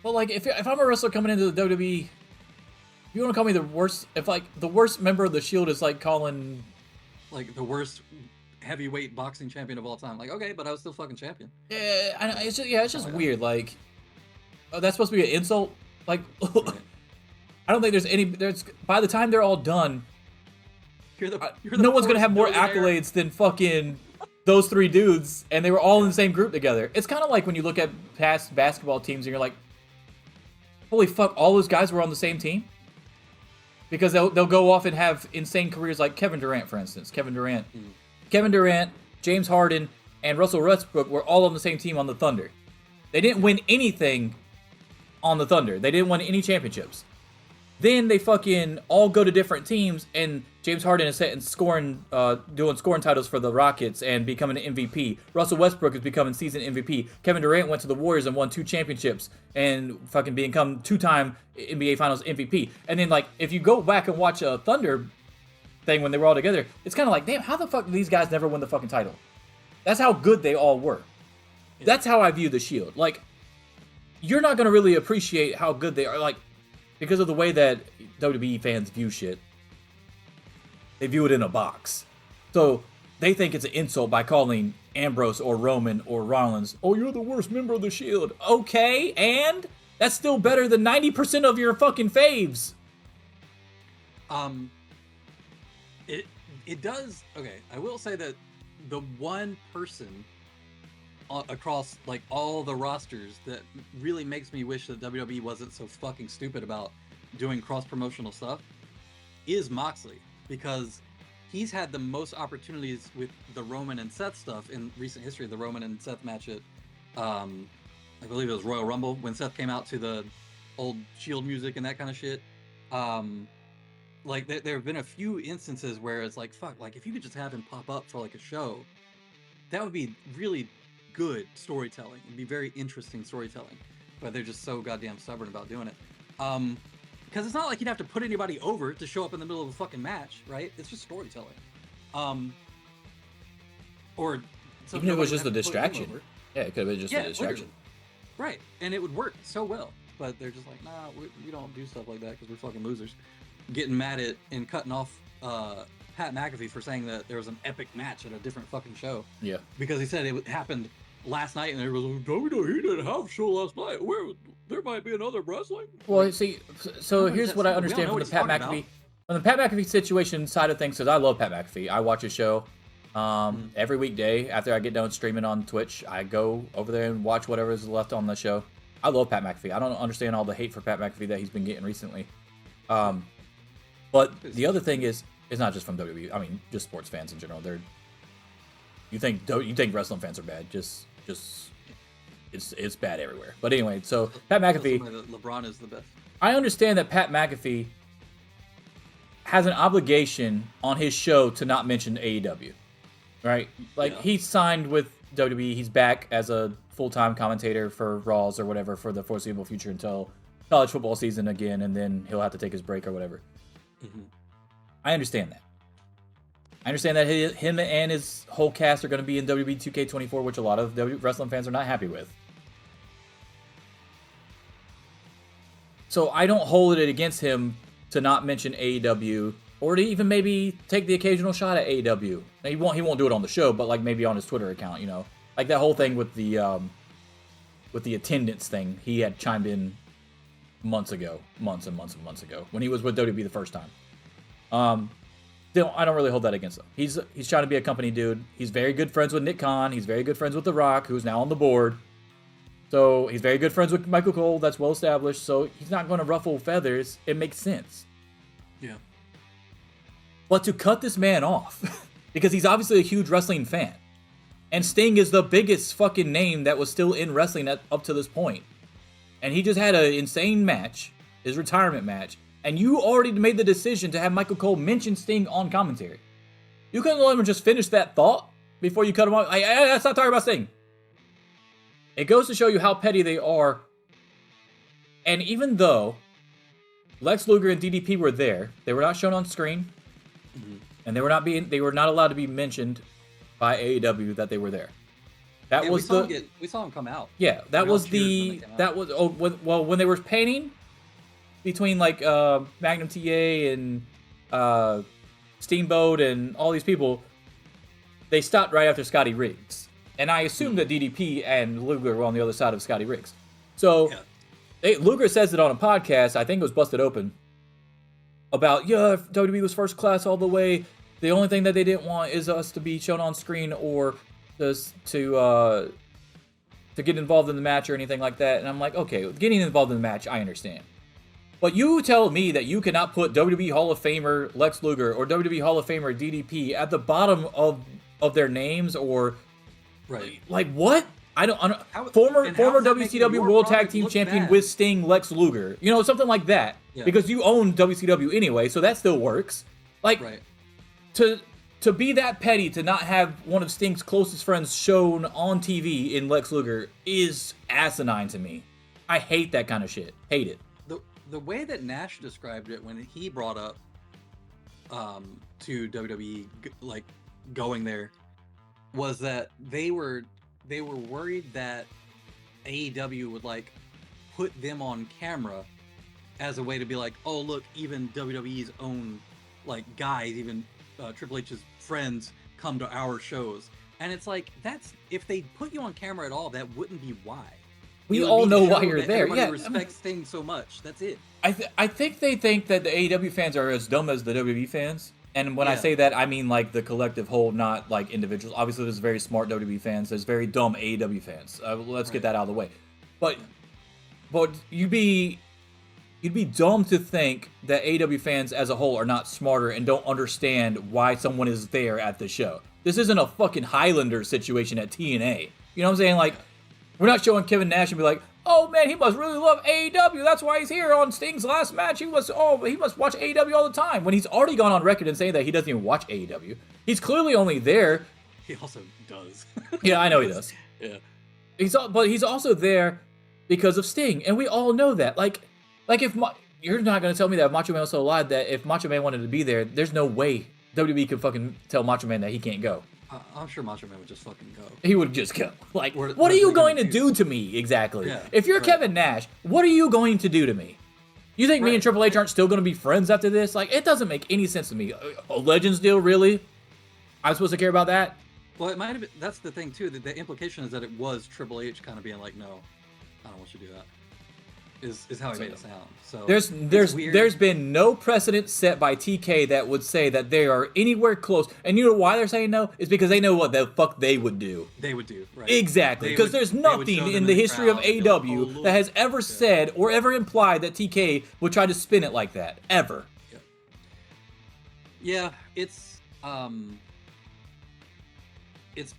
Well, like if I'm a wrestler coming into the WWE, you want to call me the worst? If like the worst member of the Shield is like calling, like the worst heavyweight boxing champion of all time. Like, okay, but I was still fucking champion. Yeah, it's just weird. Like, oh, that's supposed to be an insult. Like, I don't think there's by the time they're all done, no one's gonna have more accolades than fucking those three dudes, and they were all in the same group together. It's kind of like when you look at past basketball teams and you're like, holy fuck, all those guys were on the same team. Because they'll go off and have insane careers, like Kevin Durant, for instance. Kevin Durant, James Harden, and Russell Westbrook were all on the same team on the Thunder. They didn't win anything on the Thunder. They didn't win any championships. Then they fucking all go to different teams, and James Harden is doing scoring titles for the Rockets and becoming an MVP. Russell Westbrook is becoming season MVP. Kevin Durant went to the Warriors and won 2 championships and fucking become 2-time NBA Finals MVP. And then, like, if you go back and watch a Thunder thing when they were all together, it's kind of like, damn, how the fuck did these guys never win the fucking title? That's how good they all were. Yeah. That's how I view the Shield. Like, you're not going to really appreciate how good they are, like, because of the way that WWE fans view shit. They view it in a box. So they think it's an insult by calling Ambrose or Roman or Rollins, oh, you're the worst member of the Shield. Okay, and that's still better than 90% of your fucking faves. It does. Okay, I will say that the one person across like all the rosters that really makes me wish that WWE wasn't so fucking stupid about doing cross-promotional stuff is Moxley, because he's had the most opportunities with the Roman and Seth stuff in recent history. The Roman and Seth match at I believe it was Royal Rumble when Seth came out to the old Shield music and that kind of shit. Like there have been a few instances where it's like, fuck, like if you could just have him pop up for like a show, that would be really good storytelling. It'd be very interesting storytelling, but they're just so goddamn stubborn about doing it. because it's not like you'd have to put anybody over to show up in the middle of a fucking match, right? It's just storytelling. Or so even if it was nobody would just a have to put him distraction. over. Yeah, it could have been just a distraction. Literally. Right, and it would work so well. But they're just like, nah, we don't do stuff like that because we're fucking losers. Getting mad at and cutting off Pat McAfee for saying that there was an epic match at a different fucking show. Yeah. Because he said it happened last night, and there was WWE did a house show last night. Where there might be another wrestling. Well, see, so here's what I we don't understand know from what the Pat he's talking McAfee, from the Pat McAfee situation side of things, because I love Pat McAfee. I watch his show every weekday after I get done streaming on Twitch. I go over there and watch whatever is left on the show. I love Pat McAfee. I don't understand all the hate for Pat McAfee that he's been getting recently. But the other thing is, it's not just from WWE. I mean, just sports fans in general. You think wrestling fans are bad? Just it's bad everywhere. But anyway, so Pat McAfee. LeBron is the best. I understand that Pat McAfee has an obligation on his show to not mention AEW, right? Like he signed with WWE. He's back as a full-time commentator for Raws or whatever for the foreseeable future until college football season again, and then he'll have to take his break or whatever. Mm-hmm. I understand that. I understand that him and his whole cast are going to be in WWE 2K24, which a lot of wrestling fans are not happy with. So I don't hold it against him to not mention AEW, or to even maybe take the occasional shot at AEW. Now, he won't do it on the show, but like maybe on his Twitter account, you know, like that whole thing with the attendance thing. He had chimed in months and months ago when he was with WWE the first time. I don't really hold that against him. He's trying to be a company dude. He's very good friends with Nick Khan. He's very good friends with The Rock, who's now on the board. So he's very good friends with Michael Cole. That's well established. So he's not going to ruffle feathers. It makes sense. Yeah. But to cut this man off, because he's obviously a huge wrestling fan, and Sting is the biggest fucking name that was still in wrestling up to this point, and he just had an insane match, his retirement match, and you already made the decision to have Michael Cole mention Sting on commentary. You couldn't let him just finish that thought before you cut him off. Let's not talk about Sting. It goes to show you how petty they are. And even though Lex Luger and DDP were there, they were not shown on screen, and they were not allowed to be mentioned by AEW that they were there. We saw him come out. Yeah, when they were painting between like Magnum TA and Steamboat and all these people, they stopped right after Scotty Riggs. And I assume that DDP and Luger were on the other side of Scotty Riggs. So Luger says it on a podcast, I think it was Busted Open, about, if WWE was first class all the way, the only thing that they didn't want is us to be shown on screen or just to get involved in the match or anything like that. And I'm like, okay, getting involved in the match, I understand. But you tell me that you cannot put WWE Hall of Famer Lex Luger or WWE Hall of Famer DDP at the bottom of their names, or like what? I don't former WCW World Tag Team Champion with Sting, Lex Luger, something like that, because you own WCW anyway, so that still works. Like to be that petty to not have one of Sting's closest friends shown on TV in Lex Luger is asinine to me. I hate that kind of shit. Hate it. The way that Nash described it when he brought up to WWE, like going there, was that they were worried that AEW would like put them on camera as a way to be like, oh look, even WWE's own like guys, even Triple H's friends come to our shows, and it's like, that's, if they put you on camera at all, that wouldn't be why. We all know why you're there. Everybody respects Sting so much. That's it. I think they think that the AEW fans are as dumb as the WWE fans. And when I say that, I mean like the collective whole, not like individuals. Obviously, there's very smart WWE fans. There's very dumb AEW fans. Let's get that out of the way. But you'd be dumb to think that AEW fans as a whole are not smarter and don't understand why someone is there at the show. This isn't a fucking Highlander situation at TNA. You know what I'm saying? Like, we're not showing Kevin Nash and be like, oh man, he must really love AEW. That's why he's here on Sting's last match. He must watch AEW all the time. When he's already gone on record and saying that he doesn't even watch AEW. He's clearly only there. He also does. Yeah, I know he does. Yeah. But he's also there because of Sting, and we all know that. Like if you're not gonna tell me that if Macho Man was still alive, that if Macho Man wanted to be there, there's no way WWE could fucking tell Macho Man that he can't go. I'm sure Macho Man would just fucking go. He would just go. Like, What what are are you they going gonna to do? do to me exactly? Yeah, If you're right. Kevin Nash, what are you going to do to me? You think me Right. and Triple H aren't still going to be friends after this? Like, it doesn't make any sense to me. A Legends deal, really? I'm supposed to care about that? Well, it might have been. That's the thing too. The implication is that it was Triple H kind of being like, "No, I don't want you to do that." Is how he made it sound. So There's been no precedent set by TK that would say that they are anywhere close. And you know why they're saying no? Is because they know what the fuck they would do. They would do right. Exactly, They because would- there's they would nothing show them in the history of crowd and be like, AEW "Oh, look." that has ever said or ever implied that TK would try to spin it like that. Ever. Yeah, it's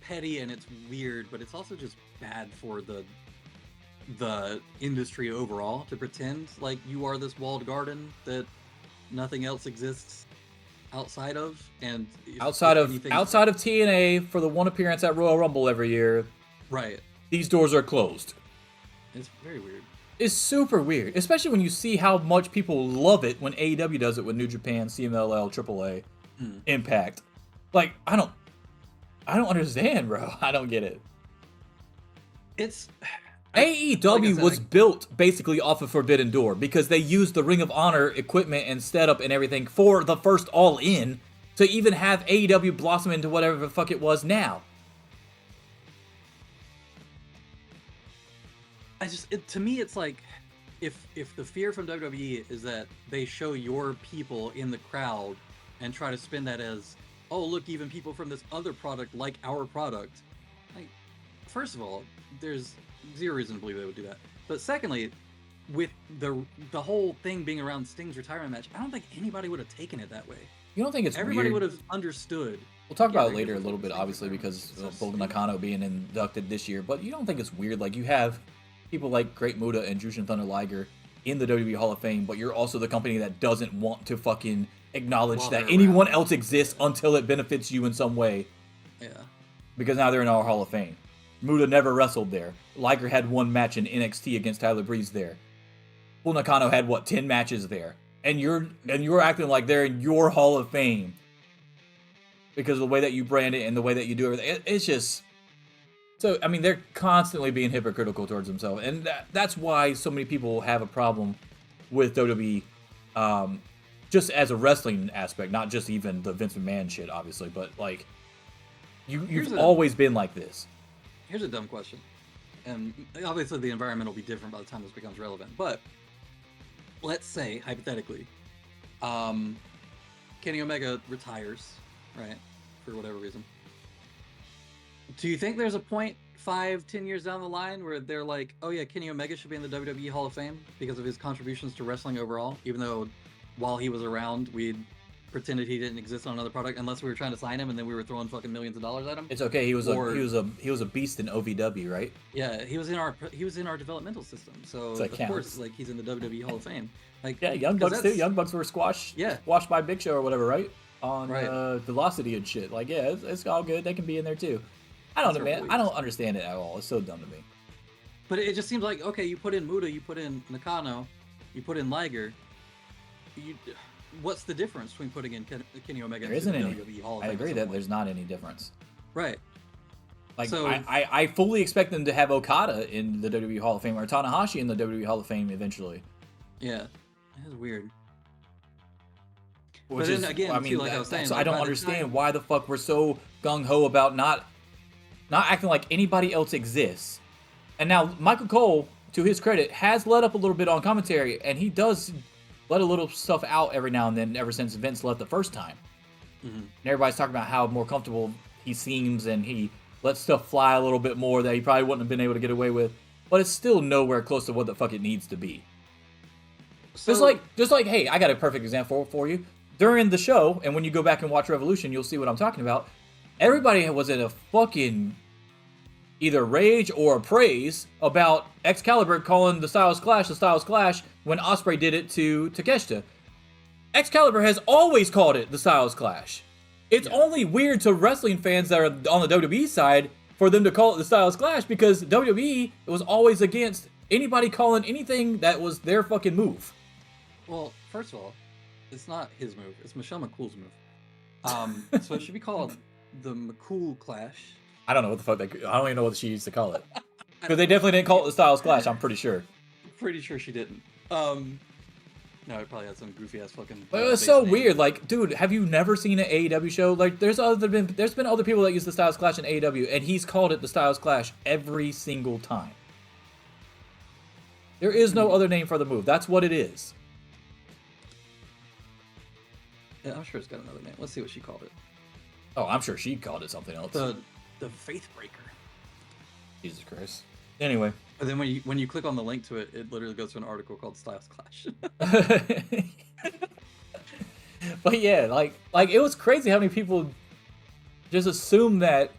petty and it's weird, but it's also just bad for the industry overall to pretend like you are this walled garden that nothing else exists outside of, and Outside of TNA for the one appearance at Royal Rumble every year, right, these doors are closed. it's very weird. It's super weird, especially when you see how much people love it when AEW does it with New Japan, CMLL, AAA, Impact. Like, I don't understand, bro. I don't get it. It's AEW like I said, was built basically off of Forbidden Door because they used the Ring of Honor equipment and setup and everything for the first All In to even have AEW blossom into whatever the fuck it was now. To me, it's like if the fear from WWE is that they show your people in the crowd and try to spin that as, oh, look, even people from this other product like our product. Like, first of all, there's zero reason to believe they would do that. But secondly, with the whole thing being around Sting's retirement match, I don't think anybody would have taken it that way. You don't think it's Everybody weird? would have understood. We'll talk about it Yeah, later a because little bit, Sting's obviously, retirement because match of is so Bolden stupid. Nakano being inducted this year. But you don't think it's weird? Like, you have people like Great Muta and Jushin Thunder Liger in the WWE Hall of Fame, but you're also the company that doesn't want to fucking acknowledge While that they're anyone around. else exists until it benefits you in some way. Yeah. Because now they're in our Hall of Fame. Muta never wrestled there. Liger had one match in NXT against Tyler Breeze there. Bull Nakano had 10 matches there, and you're acting like they're in your Hall of Fame because of the way that you brand it and the way that you do everything. It's just so. I mean, they're constantly being hypocritical towards themselves, and that's why so many people have a problem with WWE, just as a wrestling aspect, not just even the Vince McMahon shit, obviously, but like you've always been like this. Here's a dumb question. And obviously the environment will be different by the time this becomes relevant. But let's say, hypothetically, Kenny Omega retires, right? For whatever reason. Do you think there's a point 5-10 years down the line where they're like, oh yeah, Kenny Omega should be in the WWE Hall of Fame because of his contributions to wrestling overall, even though while he was around, we pretended he didn't exist on another product unless we were trying to sign him and then we were throwing fucking millions of dollars at him? It's okay. He was a beast in OVW, right? Yeah, he was in our developmental system, so So that of counts. course, like he's in the WWE Hall of Fame. Like, Yeah, Young 'cause Bucks too. that's- Young Bucks were squashed by Big Show or whatever, right? On Right. Velocity and shit. Like, yeah, it's all good. They can be in there too. I don't know, That's our man. boys. I don't understand it at all. It's so dumb to me. But it just seems like, okay, you put in Muta, you put in Nakano, you put in Liger. What's the difference between putting in Kenny Omega There into isn't the any. WWE Hall of I Fame? agree at some that point? there's not any difference. Right. Like, So- I fully expect them to have Okada in the WWE Hall of Fame or Tanahashi in the WWE Hall of Fame eventually. Yeah, it's weird. Which But then is, again, I mean, too, like I was saying, I like, don't by the understand time- why the fuck we're so gung ho about not acting like anybody else exists. And now Michael Cole, to his credit, has let up a little bit on commentary, and he does let a little stuff out every now and then. Ever since Vince left the first time, and everybody's talking about how more comfortable he seems, and he lets stuff fly a little bit more that he probably wouldn't have been able to get away with. But it's still nowhere close to what the fuck it needs to be. Just like, hey, I got a perfect example for you. During the show, and when you go back and watch Revolution, you'll see what I'm talking about. Everybody was in a fucking either rage or praise about Excalibur calling the Styles Clash when Ospreay did it to Takeshita. Excalibur has always called it the Styles Clash. It's only weird to wrestling fans that are on the WWE side for them to call it the Styles Clash because WWE was always against anybody calling anything that was their fucking move. Well, first of all, it's not his move. It's Michelle McCool's move. So it should be called the McCool Clash. I don't know what the fuck I don't even know what she used to call it. Because they definitely didn't call it the Styles Clash, I'm pretty sure. Pretty sure she didn't. No, it probably had some goofy ass fucking. But it was so weird. Like, dude, have you never seen an AEW show? Like, there's been other people that use the Styles Clash in AEW, and he's called it the Styles Clash every single time. There is no other name for the move. That's what it is. Yeah, I'm sure it's got another name. Let's see what she called it. Oh, I'm sure she called it something else. The Faith Breaker. Jesus Christ. Anyway. But then when you click on the link to it, it literally goes to an article called Styles Clash. But yeah, like it was crazy how many people just assumed that,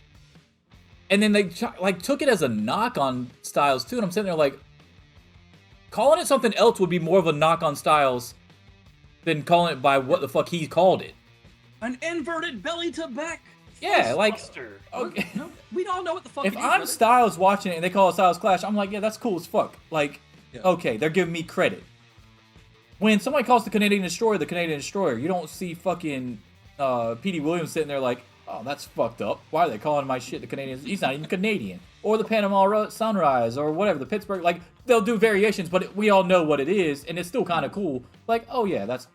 and then they like took it as a knock on Styles too. And I'm sitting there like, calling it something else would be more of a knock on Styles than calling it by what the fuck he called it. An inverted belly to back. Yeah, like Buster. okay. No, we all know what the fuck. If it is, I'm brother. Styles watching it and they call it Styles Clash, I'm like, yeah, that's cool as fuck. Like, Yeah. okay, they're giving me credit. When somebody calls the Canadian Destroyer, you don't see fucking P.D. Williams sitting there like, oh, that's fucked up. Why are they calling my shit the Canadian? He's not even Canadian. Or the Panama Sunrise or whatever, the Pittsburgh. Like, they'll do variations, but we all know what it is, and it's still kind of cool. Like, oh yeah, that's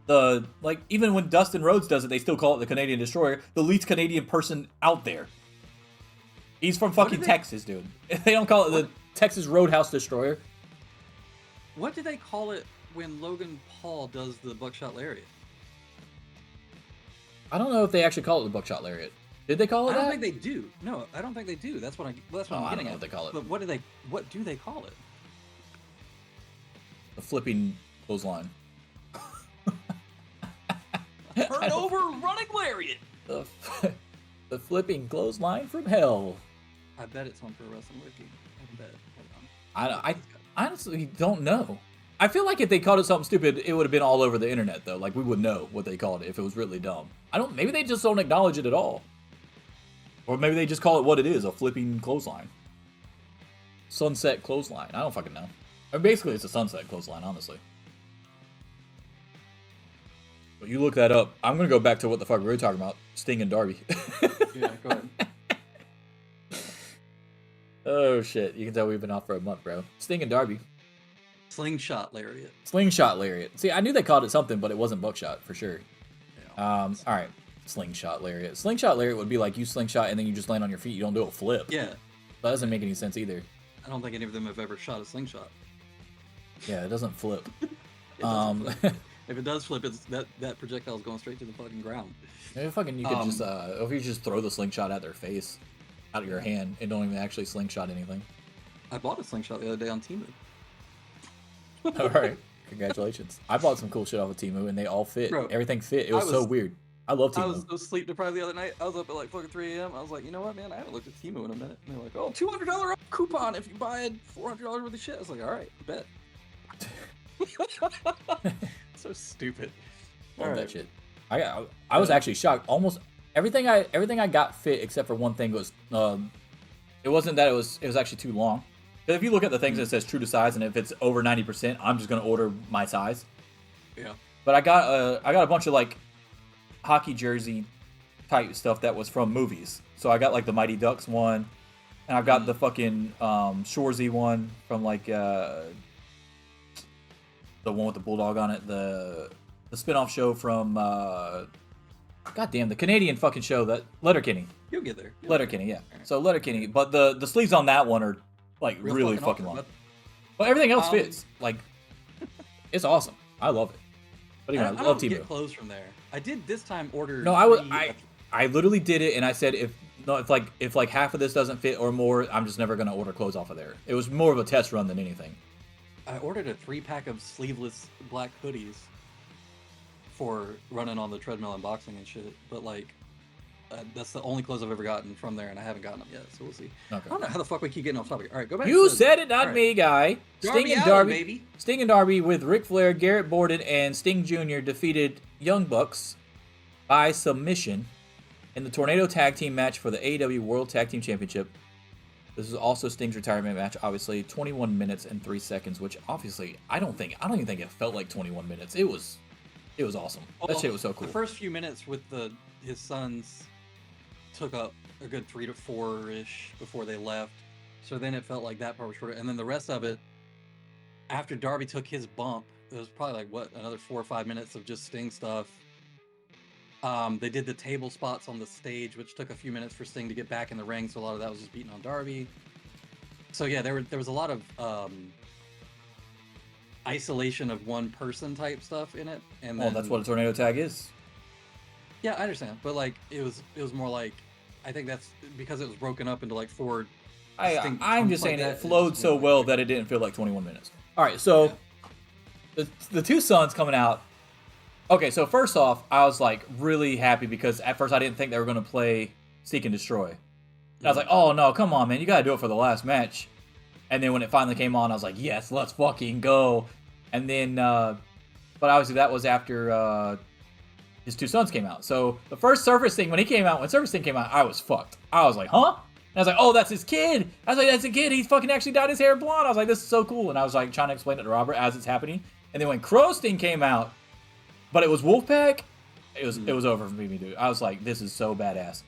like, even when Dustin Rhodes does it, they still call it the Canadian Destroyer, the least Canadian person out there. He's from fucking Texas, dude. They don't call it the Texas Roadhouse Destroyer. What do they call it when Logan Paul does the Buckshot Lariat? I don't know if they actually call it the Buckshot Lariat. Did they call it I don't that? think they do. No, I don't think they do. That's what I'm I getting don't know at. what they call it. But what do they call it? The flipping clothesline. Turn over running lariat. The flipping clothesline from hell. I bet it's on Pro Wrestling Wiki. I bet. Hold on. I honestly don't know. I feel like if they called it something stupid, it would have been all over the internet though. Like, we would know what they called it if it was really dumb. Maybe they just don't acknowledge it at all. Or maybe they just call it what it is, a flipping clothesline. Sunset clothesline. I don't fucking know. I mean, basically, it's a sunset clothesline, honestly. But you look that up. I'm going to go back to what the fuck we were talking about. Sting and Darby. Yeah, go ahead. Oh, shit. You can tell we've been off for a month, bro. Sting and Darby. Slingshot Lariat. Slingshot Lariat. See, I knew they called it something, but it wasn't Buckshot, for sure. All right. Slingshot Lariat. Slingshot Lariat would be like you slingshot and then you just land on your feet. You don't do a flip. Yeah. That doesn't make any sense either. I don't think any of them have ever shot a slingshot. Yeah, it doesn't flip. It doesn't flip. If it does flip, it's that projectile is going straight to the fucking ground. Maybe fucking you could just if you just throw the slingshot at their face out of your hand and don't even actually slingshot anything. I bought a slingshot the other day on Temu. All right, congratulations. I bought some cool shit off of Temu and they all fit. Bro, Everything fit. It was so weird. I love Temu. I was sleep deprived the other night. I was up at like fucking 3 a.m. I was like, you know what, man? I haven't looked at Temu in a minute. And they're like, oh, $200 off coupon if you buy $400 worth of shit. I was like, all right, bet. So stupid. Love that shit. I was actually shocked. Almost everything I got fit except for one thing was it wasn't that it was actually too long. If you look at the things that says true to size and if it's over 90%, I'm just gonna order my size. Yeah. But I got a bunch of like hockey jersey type stuff that was from movies. So I got like the Mighty Ducks one, and I've got the fucking Shoresy one from like the one with the bulldog on it, the spin-off show from goddamn, the Canadian fucking show, that Letterkenny. You'll get there. Letterkenny, yeah. So Letterkenny, but the sleeves on that one are like Real really fucking fucking awesome, long. But everything else fits. Like, it's awesome. I love it. But anyway, I love Temu. Temu. Get clothes from there. I did this time order. No, I literally did it, and I said if like half of this doesn't fit or more, I'm just never gonna order clothes off of there. It was more of a test run than anything. I ordered a 3-pack of sleeveless black hoodies for running on the treadmill and boxing and shit. But like, that's the only clothes I've ever gotten from there, and I haven't gotten them yet. So we'll see. Okay. I don't know how the fuck we keep getting off topic. All right, go back. You to said it, not all me, guy. Darby Allin, baby. Sting and Darby with Ric Flair, Garrett Borden, and Sting Jr. defeated Young Bucks by submission in the Tornado Tag Team match for the AEW World Tag Team Championship. This is also Sting's retirement match, obviously 21 minutes and 3 seconds, which obviously I don't even think it felt like 21 minutes. It was awesome. That shit was so cool. The first few minutes with his sons took up a good 3 to 4-ish before they left. So then it felt like that part was shorter. And then the rest of it, after Darby took his bump, it was probably like, another 4 or 5 minutes of just Sting stuff. They did the table spots on the stage, which took a few minutes for Sting to get back in the ring, so a lot of that was just beating on Darby. So yeah, there was a lot of isolation of one person type stuff in it. And well, that's what a tornado tag is. Yeah, I understand, but like it was more like, I think that's because it was broken up into like 4. I'm just saying it flowed so well that it didn't feel like 21 minutes. All right, so the two sons coming out. Okay, so first off, I was like really happy because at first I didn't think they were going to play Seek and Destroy. And I was like, oh no, come on, man, you got to do it for the last match. And then when it finally came on, I was like, yes, let's fucking go. And then, but obviously that was after his two sons came out. So the first Surface Thing, when Surface Thing came out, I was fucked. I was like, huh? And I was like, oh, that's his kid. I was like, that's a kid. He's fucking actually dyed his hair blonde. I was like, this is so cool. And I was like trying to explain it to Robert as it's happening. And then when Crow Sting came out, but it was Wolfpack, it was over for me, dude. I was like, this is so badass.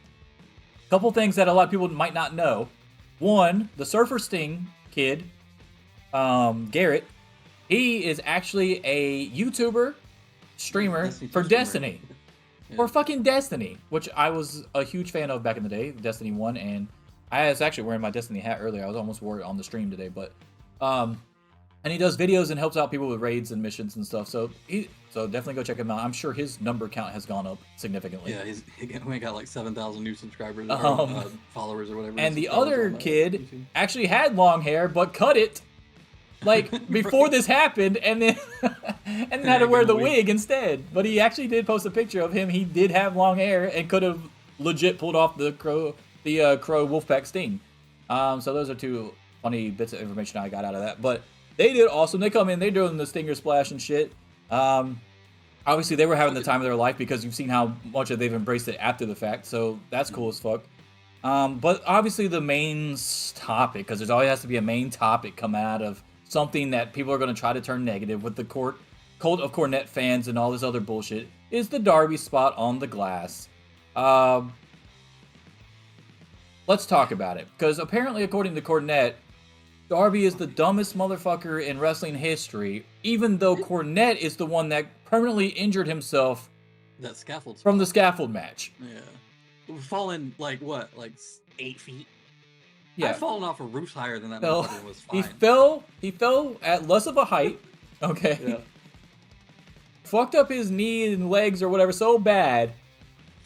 Couple things that a lot of people might not know. One, the Surfer Sting kid, Garrett, he is actually a YouTuber streamer for Destiny. For fucking Destiny, which I was a huge fan of back in the day, Destiny 1, and I was actually wearing my Destiny hat earlier. I was almost wore it on the stream today, but and he does videos and helps out people with raids and missions and stuff. So definitely go check him out. I'm sure his number count has gone up significantly. Yeah, we got like 7,000 new subscribers, followers or whatever. And the other kid actually had long hair, but cut it like before this happened, and then had to wear the wig instead. But he actually did post a picture of him. He did have long hair and could have legit pulled off the Crow Wolfpack Sting. So those are two funny bits of information I got out of that. But they did awesome. They come in, they're doing the Stinger Splash and shit. Obviously, they were having the time of their life because you've seen how much they've embraced it after the fact. So that's cool as fuck. But obviously, the main topic, because there's always has to be a main topic come out of something that people are going to try to turn negative with the cult of Cornette fans and all this other bullshit, is the Darby spot on the glass. Let's talk about it. Because apparently, according to Cornette, Darby is the dumbest motherfucker in wrestling history, even though Cornette is the one that permanently injured himself from the scaffold match. Yeah. Falling like 8 feet? Yeah. I've fallen off a roof higher than that motherfucker was fine. He fell at less of a height, okay? Yeah. Fucked up his knee and legs or whatever so bad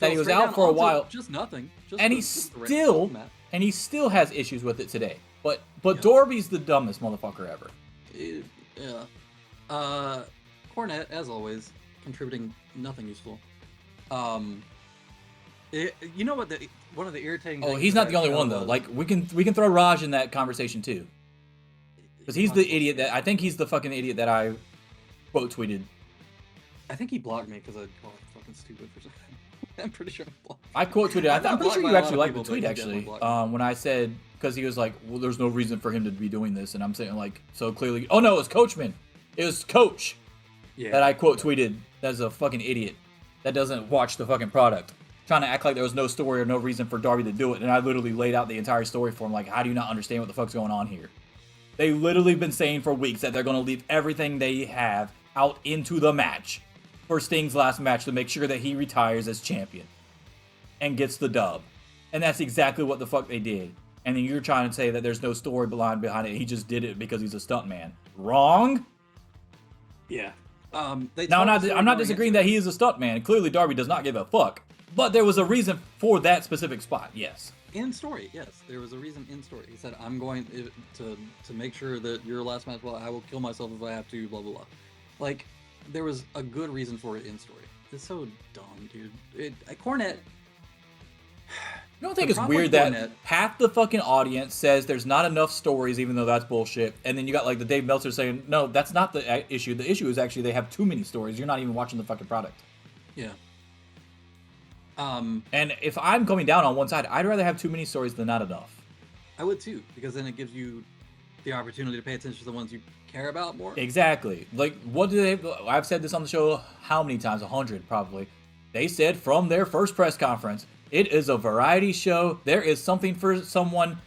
that he was out for a while. Just nothing. And he still has issues with it today. But Darby's the dumbest motherfucker ever. Yeah. Cornette, as always, contributing nothing useful. You know what? One of the irritating. Oh, he's not the only one though. Like we can throw Raj in that conversation too, because he's the idiot that I think he's the fucking idiot that I quote tweeted. I think he blocked me because I called him fucking stupid for something. I'm pretty sure I blocked. I quote tweeted. I'm pretty sure you actually liked the tweet actually. When I said. Because he was like, well, there's no reason for him to be doing this. And I'm saying, like, so clearly... Oh, no, it was Coachman. It was Coach that I quote tweeted as a fucking idiot that doesn't watch the fucking product. Trying to act like there was no story or no reason for Darby to do it. And I literally laid out the entire story for him. Like, how do you not understand what the fuck's going on here? They literally been saying for weeks that they're going to leave everything they have out into the match for Sting's last match to make sure that he retires as champion and gets the dub. And that's exactly what the fuck they did. And then you're trying to say that there's no story behind it. He just did it because he's a stuntman. Wrong? Yeah. I'm not disagreeing that he is a stuntman. Clearly, Darby does not give a fuck. But there was a reason for that specific spot, yes. In story, yes. There was a reason in story. He said, I'm going to make sure that your last match, well, I will kill myself if I have to, blah, blah, blah. Like, there was a good reason for it in story. It's so dumb, dude. Cornette... You don't think it's weird that half the fucking audience says there's not enough stories, even though that's bullshit, and then you got like the Dave Meltzer saying, no, that's not the issue. The issue is actually they have too many stories. You're not even watching the fucking product. Yeah. And if I'm coming down on one side, I'd rather have too many stories than not enough. I would too, because then it gives you the opportunity to pay attention to the ones you care about more. Exactly. Like, what do they? I've said this on the show how many times? 100 probably. They said from their first press conference, it is a variety show. There is something for someone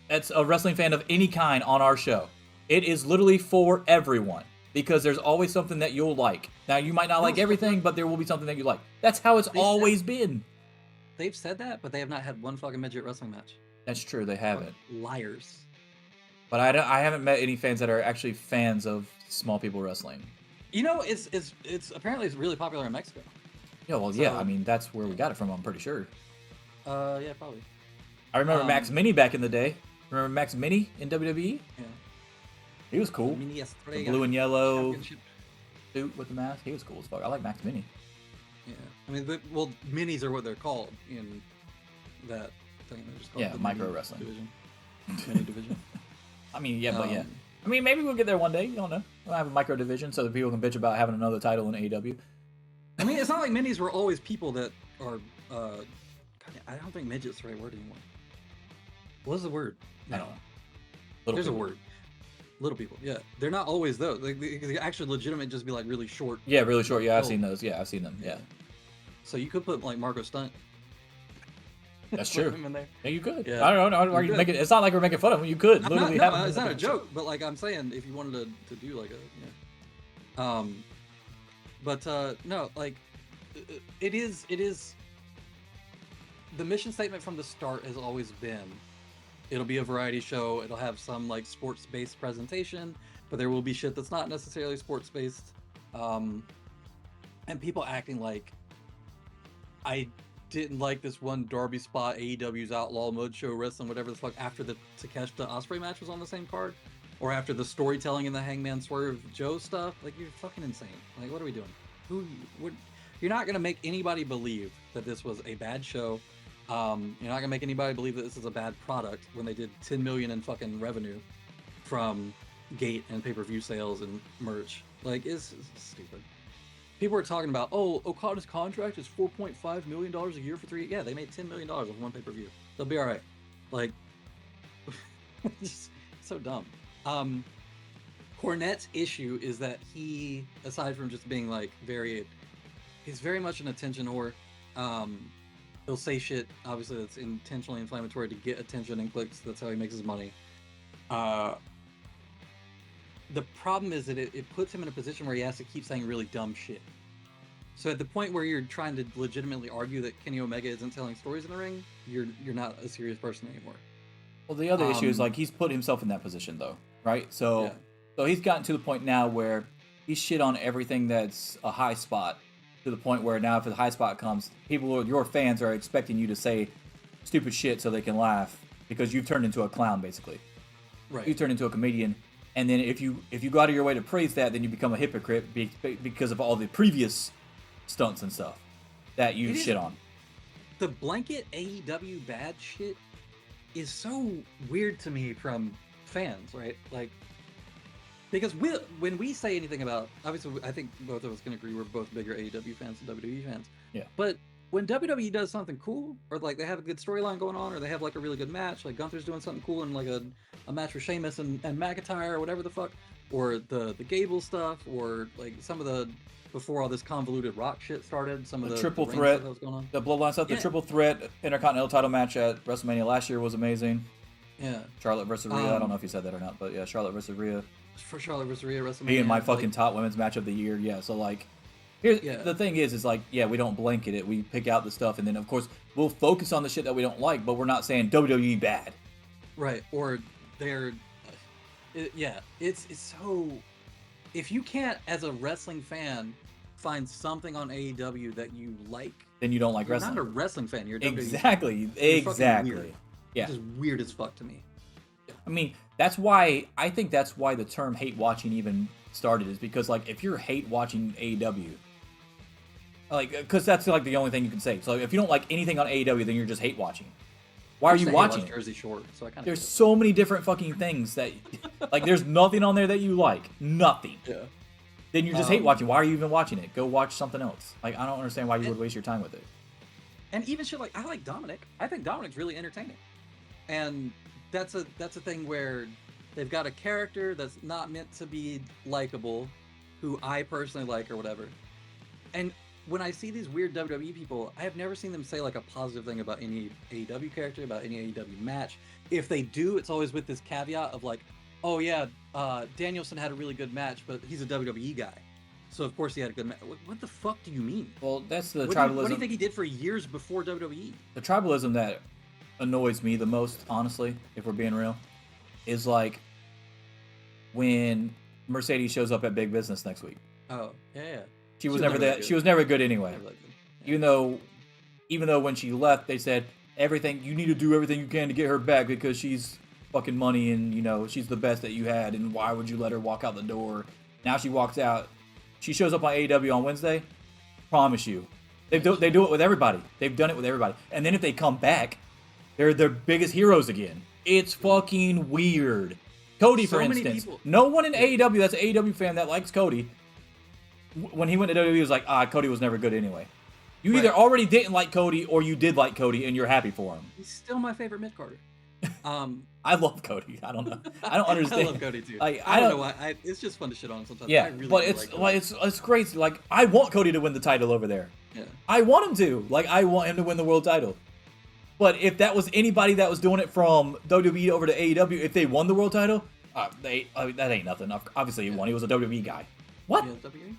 that's a wrestling fan of any kind on our show. It is literally for everyone because there's always something that you'll like. Now, you might not like everything, but there will be something that you like. That's how it's always been. They've said that, but they have not had one fucking midget wrestling match. That's true. They haven't. Liars. But I haven't met any fans that are actually fans of small people wrestling. You know, it's apparently it's really popular in Mexico. Yeah, well, yeah. I mean, that's where we got it from. I'm pretty sure. Yeah, probably. I remember Max Mini back in the day. Remember Max Mini in WWE? Yeah. He was cool. Mini The blue and yellow suit with the mask. He was cool as fuck. I like Max Mini. Yeah. I mean, well, minis are what they're called in that thing. They're just called the micro mini wrestling division. Mini division. I mean, yeah, but yeah. I mean, maybe we'll get there one day. You don't know. We'll have a micro division so that people can bitch about having another title in AEW. I mean, it's not like minis were always people that are. I don't think midget's the right word anymore. What is the word? I don't know. There's a word. Little people. Yeah, they're not always though. Like they actually legitimate just be like really short. Yeah, really short. Yeah, I've seen those. Yeah, I've seen them. Yeah. So you could put like Marco Stunt. That's true. Him in there. Yeah, you could. Yeah. I don't know. Why are you making? It's not like we're making fun of him. You could literally have. It's not a joke, but like I'm saying, if you wanted to do like a no, like it is. The mission statement from the start has always been, it'll be a variety show. It'll have some like sports-based presentation, but there will be shit that's not necessarily sports-based, and people acting like I didn't like this one Darby spot, AEW's Outlaw Mud Show Wrestling, whatever the fuck, after the Takeshita Ospreay match was on the same card, or after the storytelling in the Hangman Swerve Joe stuff. Like, you're fucking insane. Like, what are we doing? You're not gonna make anybody believe that this was a bad show. You're not gonna make anybody believe that this is a bad product when they did 10 million in fucking revenue from gate and pay-per-view sales and merch. Like, it's stupid. People are talking about, oh, Okada's contract is $4.5 million a year for 3. Yeah, they made $10 million with one pay-per-view. They'll be all right. Like, just so dumb. Cornette's issue is that he, aside from just being like he's very much an attention whore. He'll say shit, obviously, that's intentionally inflammatory to get attention and clicks. That's how he makes his money. The problem is that it puts him in a position where he has to keep saying really dumb shit. So at the point where you're trying to legitimately argue that Kenny Omega isn't telling stories in the ring, you're not a serious person anymore. Well, the other issue is like he's put himself in that position though, right? So he's gotten to the point now where he's shit on everything that's a high spot, to the point where now if the high spot comes, your fans are expecting you to say stupid shit so they can laugh because you've turned into a clown basically. Right. You turn into a comedian. And then if you go out of your way to praise that, then you become a hypocrite because of all the previous stunts and stuff that you shit on. The blanket AEW bad shit is so weird to me from fans, right? Like, because when we say anything about, obviously I think both of us can agree we're both bigger AEW fans than WWE fans. Yeah. But when WWE does something cool, or like they have a good storyline going on, or they have like a really good match, like Gunther's doing something cool in like a match with Sheamus and McIntyre or whatever the fuck, or the Gable stuff, or like some of the, before all this convoluted Rock shit started, some of the triple the threat that was going on. The Bloodline stuff, the triple threat Intercontinental title match at WrestleMania last year was amazing. Yeah. Charlotte versus Rhea. I don't know if you said that or not, but yeah, Charlotte versus Rhea. For Charlotte versus Rhea WrestleMania. Being my fucking top women's match of the year. Yeah, so like, the thing is like, yeah, we don't blanket it. We pick out the stuff, and then of course we'll focus on the shit that we don't like, but we're not saying WWE bad. Right, or they're, it's so, if you can't as a wrestling fan find something on AEW that you like, then you don't like you're wrestling. Not a wrestling fan. You're exactly. Yeah, it's just weird as fuck to me. I mean, I think that's why the term hate watching even started, is because like if you're hate watching AEW, like, because that's like the only thing you can say. So if you don't like anything on AEW, then you're just hate watching. Why are you watching it? Jersey Shore, so I kind of. There's so many different fucking things that, like, there's nothing on there that you like. Nothing. Yeah. Then you're just hate watching. Why are you even watching it? Go watch something else. Like, I don't understand why you would waste your time with it. And even shit like, I like Dominic. I think Dominic's really entertaining. And that's a thing where they've got a character that's not meant to be likable, who I personally like or whatever. And when I see these weird WWE people, I have never seen them say like a positive thing about any AEW character, about any AEW match. If they do, it's always with this caveat of like, oh yeah, Danielson had a really good match, but he's a WWE guy, so of course he had a good match. What the fuck do you mean? Well, that's the tribalism. What do you tribalism. think he did for years before WWE? The tribalism that annoys me the most, honestly, if we're being real, is like when Mercedes shows up at Big Business next week. Oh yeah. She was never that. She was never good anyway. Even though when she left, they said you need to do everything you can to get her back because she's fucking money and she's the best that you had, and why would you let her walk out the door? Now she walks out. She shows up on AEW on Wednesday. Promise you, they do it with everybody. They've done it with everybody. And then if they come back, they're their biggest heroes again. It's fucking weird. Cody, for instance, no one in AEW that's an AEW fan that likes Cody. When he went to WWE, he was like, Cody was never good anyway. You either already didn't like Cody or you did like Cody and you're happy for him. He's still my favorite mid-carder. I love Cody. I don't know. I don't understand. I love Cody too. Like, I don't know why. It's just fun to shit on him sometimes. Yeah, I really but it's crazy. Like, I want Cody to win the title over there. Yeah. I want him to. Like, I want him to win the world title. But if that was anybody that was doing it from WWE over to AEW, if they won the world title, that ain't nothing. Obviously, he won. He was a WWE guy. What? Yeah, WWE?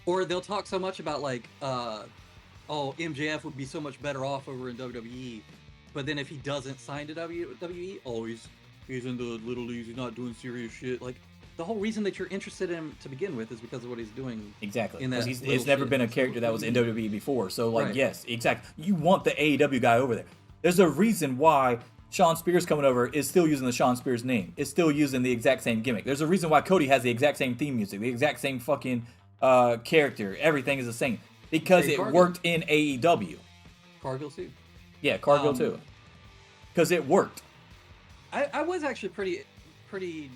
Or they'll talk so much about like, MJF would be so much better off over in WWE, but then if he doesn't sign to WWE, he's in the little leagues, he's not doing serious shit. Like, the whole reason that you're interested in him to begin with is because of what he's doing. Exactly. Because it's never been a character that was in WWE before. So, like, yes, exactly. You want the AEW guy over there. There's a reason why Shawn Spears coming over is still using the Shawn Spears name. It's still using the exact same gimmick. There's a reason why Cody has the exact same theme music, the exact same fucking character. Everything is the same. Because it worked in AEW. Cargill too. Yeah, Cargill too. Because it worked. I was actually pretty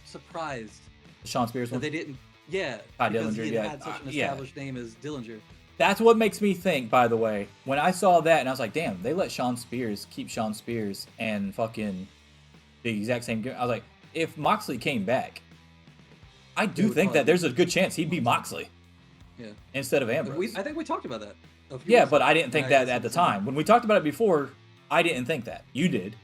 surprised. The Shawn Spears one? They didn't. Yeah. Because he had such an established name as Dillinger. That's what makes me think, by the way, when I saw that and I was like, damn, they let Shawn Spears keep Shawn Spears and fucking the exact same gimmick. I was like, if Moxley came back, I do think that there's a good chance he'd be Moxley. Yeah. Instead of Ambrose. I think we talked about that. Yeah, but I didn't think that at the time. When we talked about it before, I didn't think that. You did.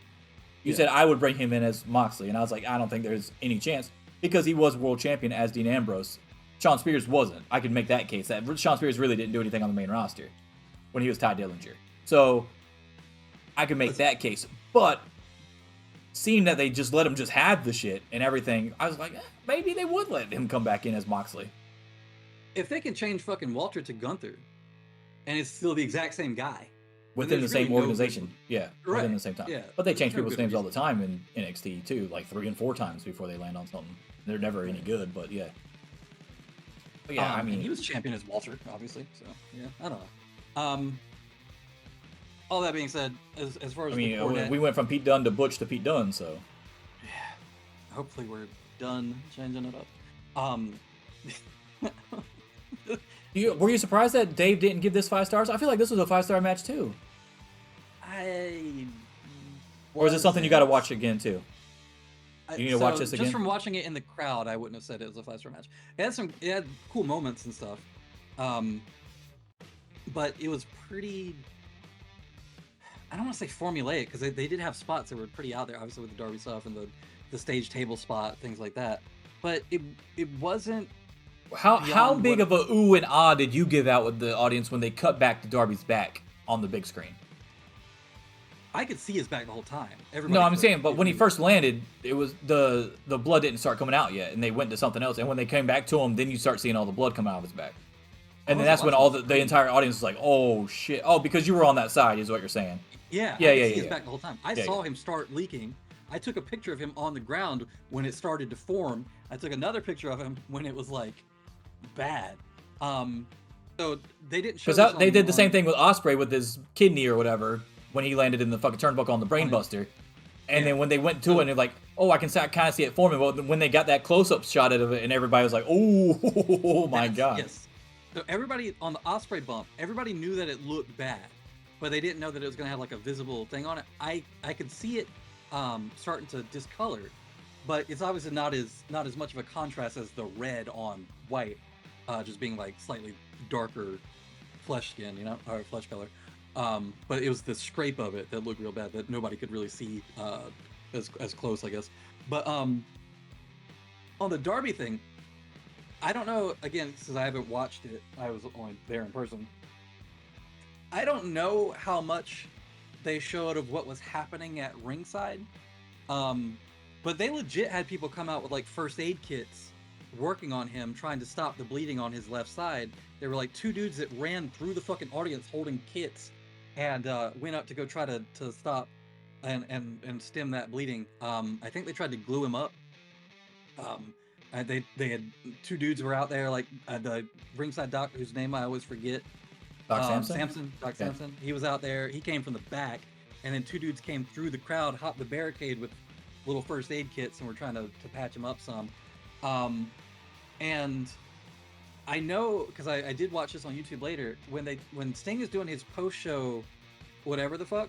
You said I would bring him in as Moxley, and I was like, I don't think there's any chance because he was world champion as Dean Ambrose. Shawn Spears wasn't. I could make that case. That Shawn Spears really didn't do anything on the main roster when he was Ty Dillinger. So I could make that case. But seeing that they just let him just have the shit and everything, I was like, maybe they would let him come back in as Moxley. If they can change fucking Walter to Gunther, and it's still the exact same guy. Within the same organization. Within the same time. Yeah. But they change people's names all the time in NXT too, like 3 and 4 times before they land on something. They're never any good, but yeah. But yeah, I mean, and he was champion as Walter, obviously. So yeah, I don't know. All that being said, as far as we went from Pete Dunne to Butch to Pete Dunne, so yeah. Hopefully we're done changing it up. Were you surprised that Dave didn't give this 5 stars? I feel like this was a 5-star match too. Or is it something you got to watch again too? You need to watch this again. Just from watching it in the crowd, I wouldn't have said it was a 5-star match. It had cool moments and stuff, but it was pretty. I don't want to say formulaic because they did have spots that were pretty out there, obviously with the Darby stuff and the stage table spot, things like that. But it wasn't. How big of a ooh and ah did you give out with the audience when they cut back to Darby's back on the big screen? I could see his back the whole time. No, I'm saying, but when he first landed, it was the blood didn't start coming out yet, and they went to something else. And when they came back to him, then you start seeing all the blood come out of his back. And then that's when all the entire audience was like, "Oh shit!" Oh, because you were on that side, is what you're saying. Yeah, I could see his back the whole time. I saw him start leaking. I took a picture of him on the ground when it started to form. I took another picture of him when it was like bad. So they didn't show because they did the same thing with Ospreay with his kidney or whatever when he landed in the fucking turnbuckle on the Brainbuster. And then when they went to it, and they're like, "Oh, I can kind of see it forming." Well, when they got that close-up shot of it, and everybody was like, "Oh my god!" Yes. So everybody on the Ospreay bump, everybody knew that it looked bad, but they didn't know that it was going to have like a visible thing on it. I could see it starting to discolor, but it's obviously not as much of a contrast as the red on white, just being like slightly darker flesh skin, or flesh color. But it was the scrape of it that looked real bad that nobody could really see as close, I guess. But on the Darby thing, I don't know, again, since I haven't watched it, I was only there in person. I don't know how much they showed of what was happening at ringside. But they legit had people come out with like first aid kits working on him, trying to stop the bleeding on his left side. There were like 2 dudes that ran through the fucking audience holding kits and went up to go try to stop and stem that bleeding. I think they tried to glue him up. They had 2 dudes were out there, like the ringside doc, whose name I always forget. Doc Samson? Doc Samson. He was out there. He came from the back, and then 2 dudes came through the crowd, hopped the barricade with little first aid kits, and were trying to patch him up some. And I know, because I did watch this on YouTube later, when Sting is doing his post-show whatever the fuck,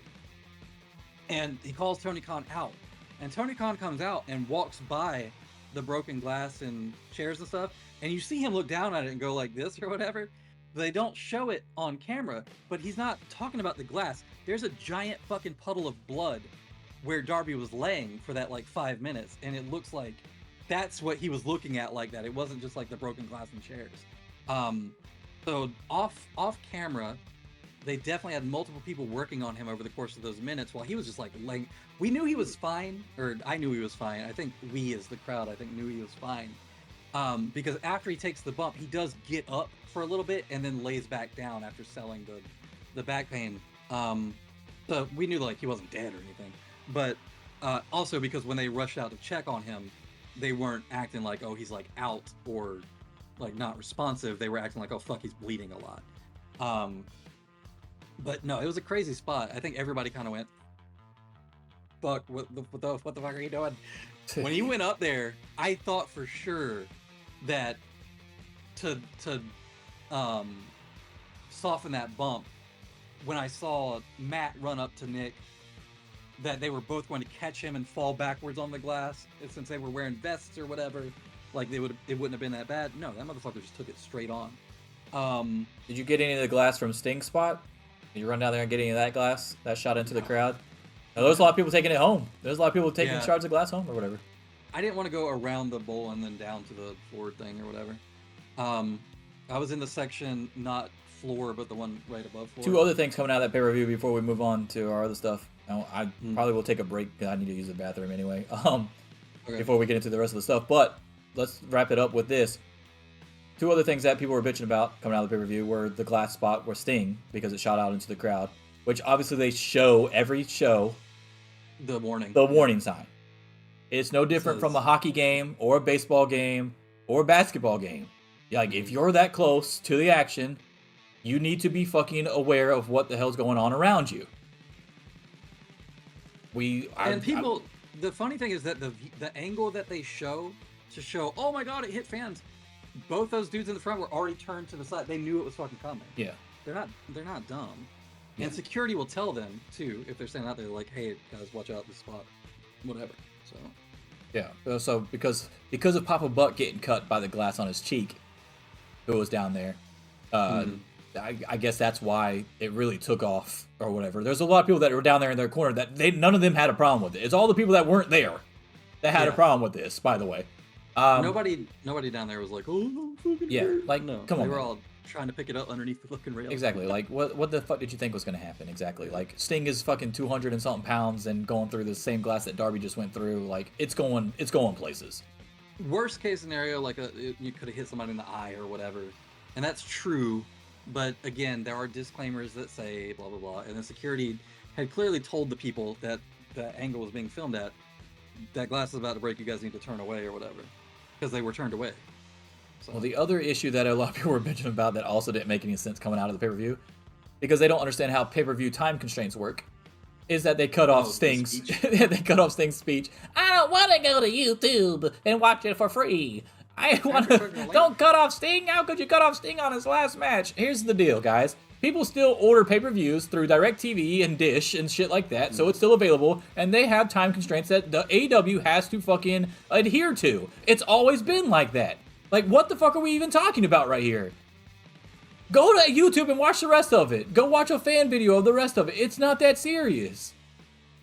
and he calls Tony Khan out, and Tony Khan comes out and walks by the broken glass and chairs and stuff, and you see him look down at it and go like this or whatever. They don't show it on camera, but he's not talking about the glass. There's a giant fucking puddle of blood where Darby was laying for that like 5 minutes, and it looks like that's what he was looking at like that. It wasn't just like the broken glass and chairs. So off camera, they definitely had multiple people working on him over the course of those minutes while he was just like laying. We knew he was fine, or I knew he was fine. I think we as the crowd, knew he was fine. Because after he takes the bump, he does get up for a little bit and then lays back down after selling the back pain. So we knew like he wasn't dead or anything. But also because when they rushed out to check on him, they weren't acting like, oh, he's like out or like not responsive. They were acting like, oh fuck, he's bleeding a lot. But no, it was a crazy spot. I think everybody kind of went, fuck, what the fuck are you doing? When he went up there, I thought for sure that to soften that bump, when I saw Matt run up to Nick, that they were both going to catch him and fall backwards on the glass, since they were wearing vests or whatever. Like it wouldn't have been that bad. No, that motherfucker just took it straight on. Did you get any of the glass from Sting's spot? Did you run down there and get any of that glass that shot into the crowd? Now, there's a lot of people taking it home. There's a lot of people taking shards of glass home or whatever. I didn't want to go around the bowl and then down to the floor thing or whatever. I was in the section, not floor, but the one right above floor. 2 other things coming out of that pay-per-view before we move on to our other stuff. I probably will take a break because I need to use the bathroom anyway. Before we get into the rest of the stuff. But let's wrap it up with this. 2 other things that people were bitching about coming out of the pay-per-view were the glass spot where Sting, because it shot out into the crowd, which obviously they show every show. The warning sign. It's no different from a hockey game or a baseball game or a basketball game. Like, if you're that close to the action, you need to be fucking aware of what the hell's going on around you. The funny thing is that the angle that they show to show, oh my god, it hit fans. Both those dudes in the front were already turned to the side. They knew it was fucking coming. Yeah. They're not dumb. Yeah. And security will tell them too if they're standing out there like, hey guys, watch out this spot. Whatever. So yeah. So because of Papa Buck getting cut by the glass on his cheek, who was down there, I guess that's why it really took off or whatever. There's a lot of people that were down there in their corner that none of them had a problem with it. It's all the people that weren't there that had a problem with this, by the way. Nobody down there was like, oh no, fucking hurt. Like no, come on. They were all trying to pick it up underneath the fucking rail. Exactly. Like what the fuck did you think was gonna happen? Exactly. Like Sting is fucking 200 and something pounds and going through the same glass that Darby just went through. Like it's going places. Worst case scenario, like you could have hit somebody in the eye or whatever, and that's true. But again, there are disclaimers that say blah blah blah, and the security had clearly told the people that the angle was being filmed at, that glass is about to break. You guys need to turn away or whatever, because they were turned away. So. Well, the other issue that a lot of people were bitching about that also didn't make any sense coming out of the pay-per-view, because they don't understand how pay-per-view time constraints work, is that they cut off Sting's speech. I don't want to go to YouTube and watch it for free. I want to. Don't cut off Sting. How could you cut off Sting on his last match? Here's the deal, guys. People still order pay-per-views through DirecTV and Dish and shit like that, so it's still available, and they have time constraints that the AEW has to fucking adhere to. It's always been like that. Like, what the fuck are we even talking about right here? Go to YouTube and watch the rest of it. Go watch a fan video of the rest of it. It's not that serious.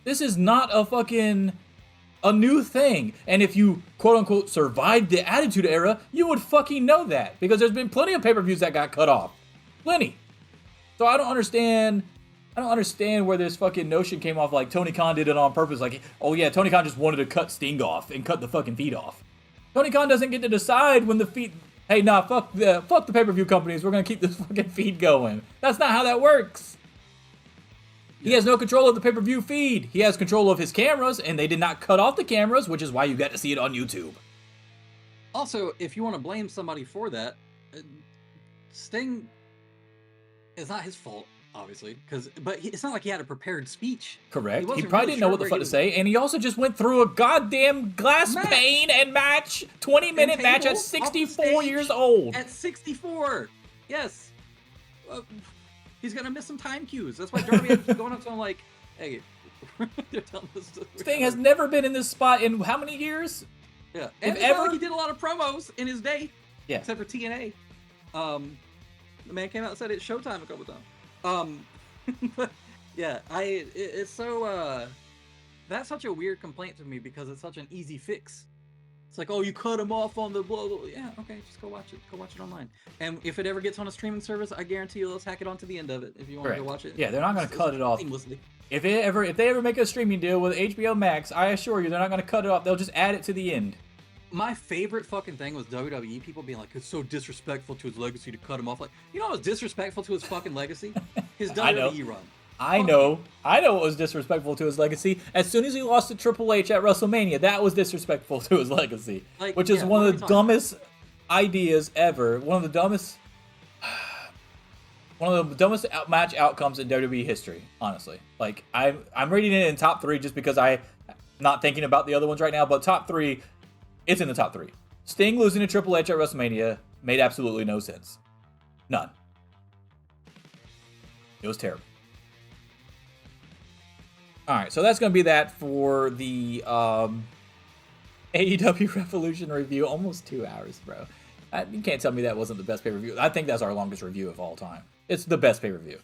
This is not a new thing. And if you, quote-unquote, survived the Attitude Era, you would fucking know that. Because there's been plenty of pay-per-views that got cut off. Plenty. So I don't understand where this fucking notion came off like Tony Khan did it on purpose. Like, oh yeah, Tony Khan just wanted to cut Sting off and cut the fucking feed off. Tony Khan doesn't get to decide when the feed... Hey, nah, fuck the pay-per-view companies. We're going to keep this fucking feed going. That's not how that works. He has no control of the pay-per-view feed. He has control of his cameras, and they did not cut off the cameras, which is why you got to see it on YouTube. Also, if you want to blame somebody for that, Sting... It's not his fault, obviously, but it's not like he had a prepared speech. Correct. He probably didn't know what the fuck to say, and he also just went through a goddamn glass pane and match, 20-minute match at 64 years old. At 64, yes. He's gonna miss some time cues. That's why Darby had to keep going up to him like, "Hey, they're telling us." Sting has never been in this spot in how many years? Yeah, and it's not like he did a lot of promos in his day. Yeah, except for TNA. The man came out and said it's Showtime a couple times. But yeah, it's so that's such a weird complaint to me because it's such an easy fix. It's like, oh, you cut him off on the blah, blah. Yeah, okay, just go watch it. Go watch it online. And if it ever gets on a streaming service, I guarantee you they'll tack it onto the end of it if you want to go watch it. Yeah, they're not going to cut it off seamlessly. If they ever make a streaming deal with HBO Max, I assure you they're not going to cut it off. They'll just add it to the end. My favorite fucking thing was WWE people being like, it's so disrespectful to his legacy to cut him off. Like, you know what was disrespectful to his fucking legacy? His WWE run. I know what was disrespectful to his legacy. As soon as he lost to Triple H at WrestleMania, that was disrespectful to his legacy. Like, which is one of the dumbest ideas ever. One of the dumbest match outcomes in WWE history, honestly. Like, I'm rating it in top 3 just because I'm not thinking about the other ones right now, but top 3, it's in the top 3. Sting losing to Triple H at WrestleMania made absolutely no sense. None. It was terrible. Alright, so that's going to be that for the AEW Revolution review. Almost 2 hours, bro. You can't tell me that wasn't the best pay-per-view. I think that's our longest review of all time. It's the best pay-per-view.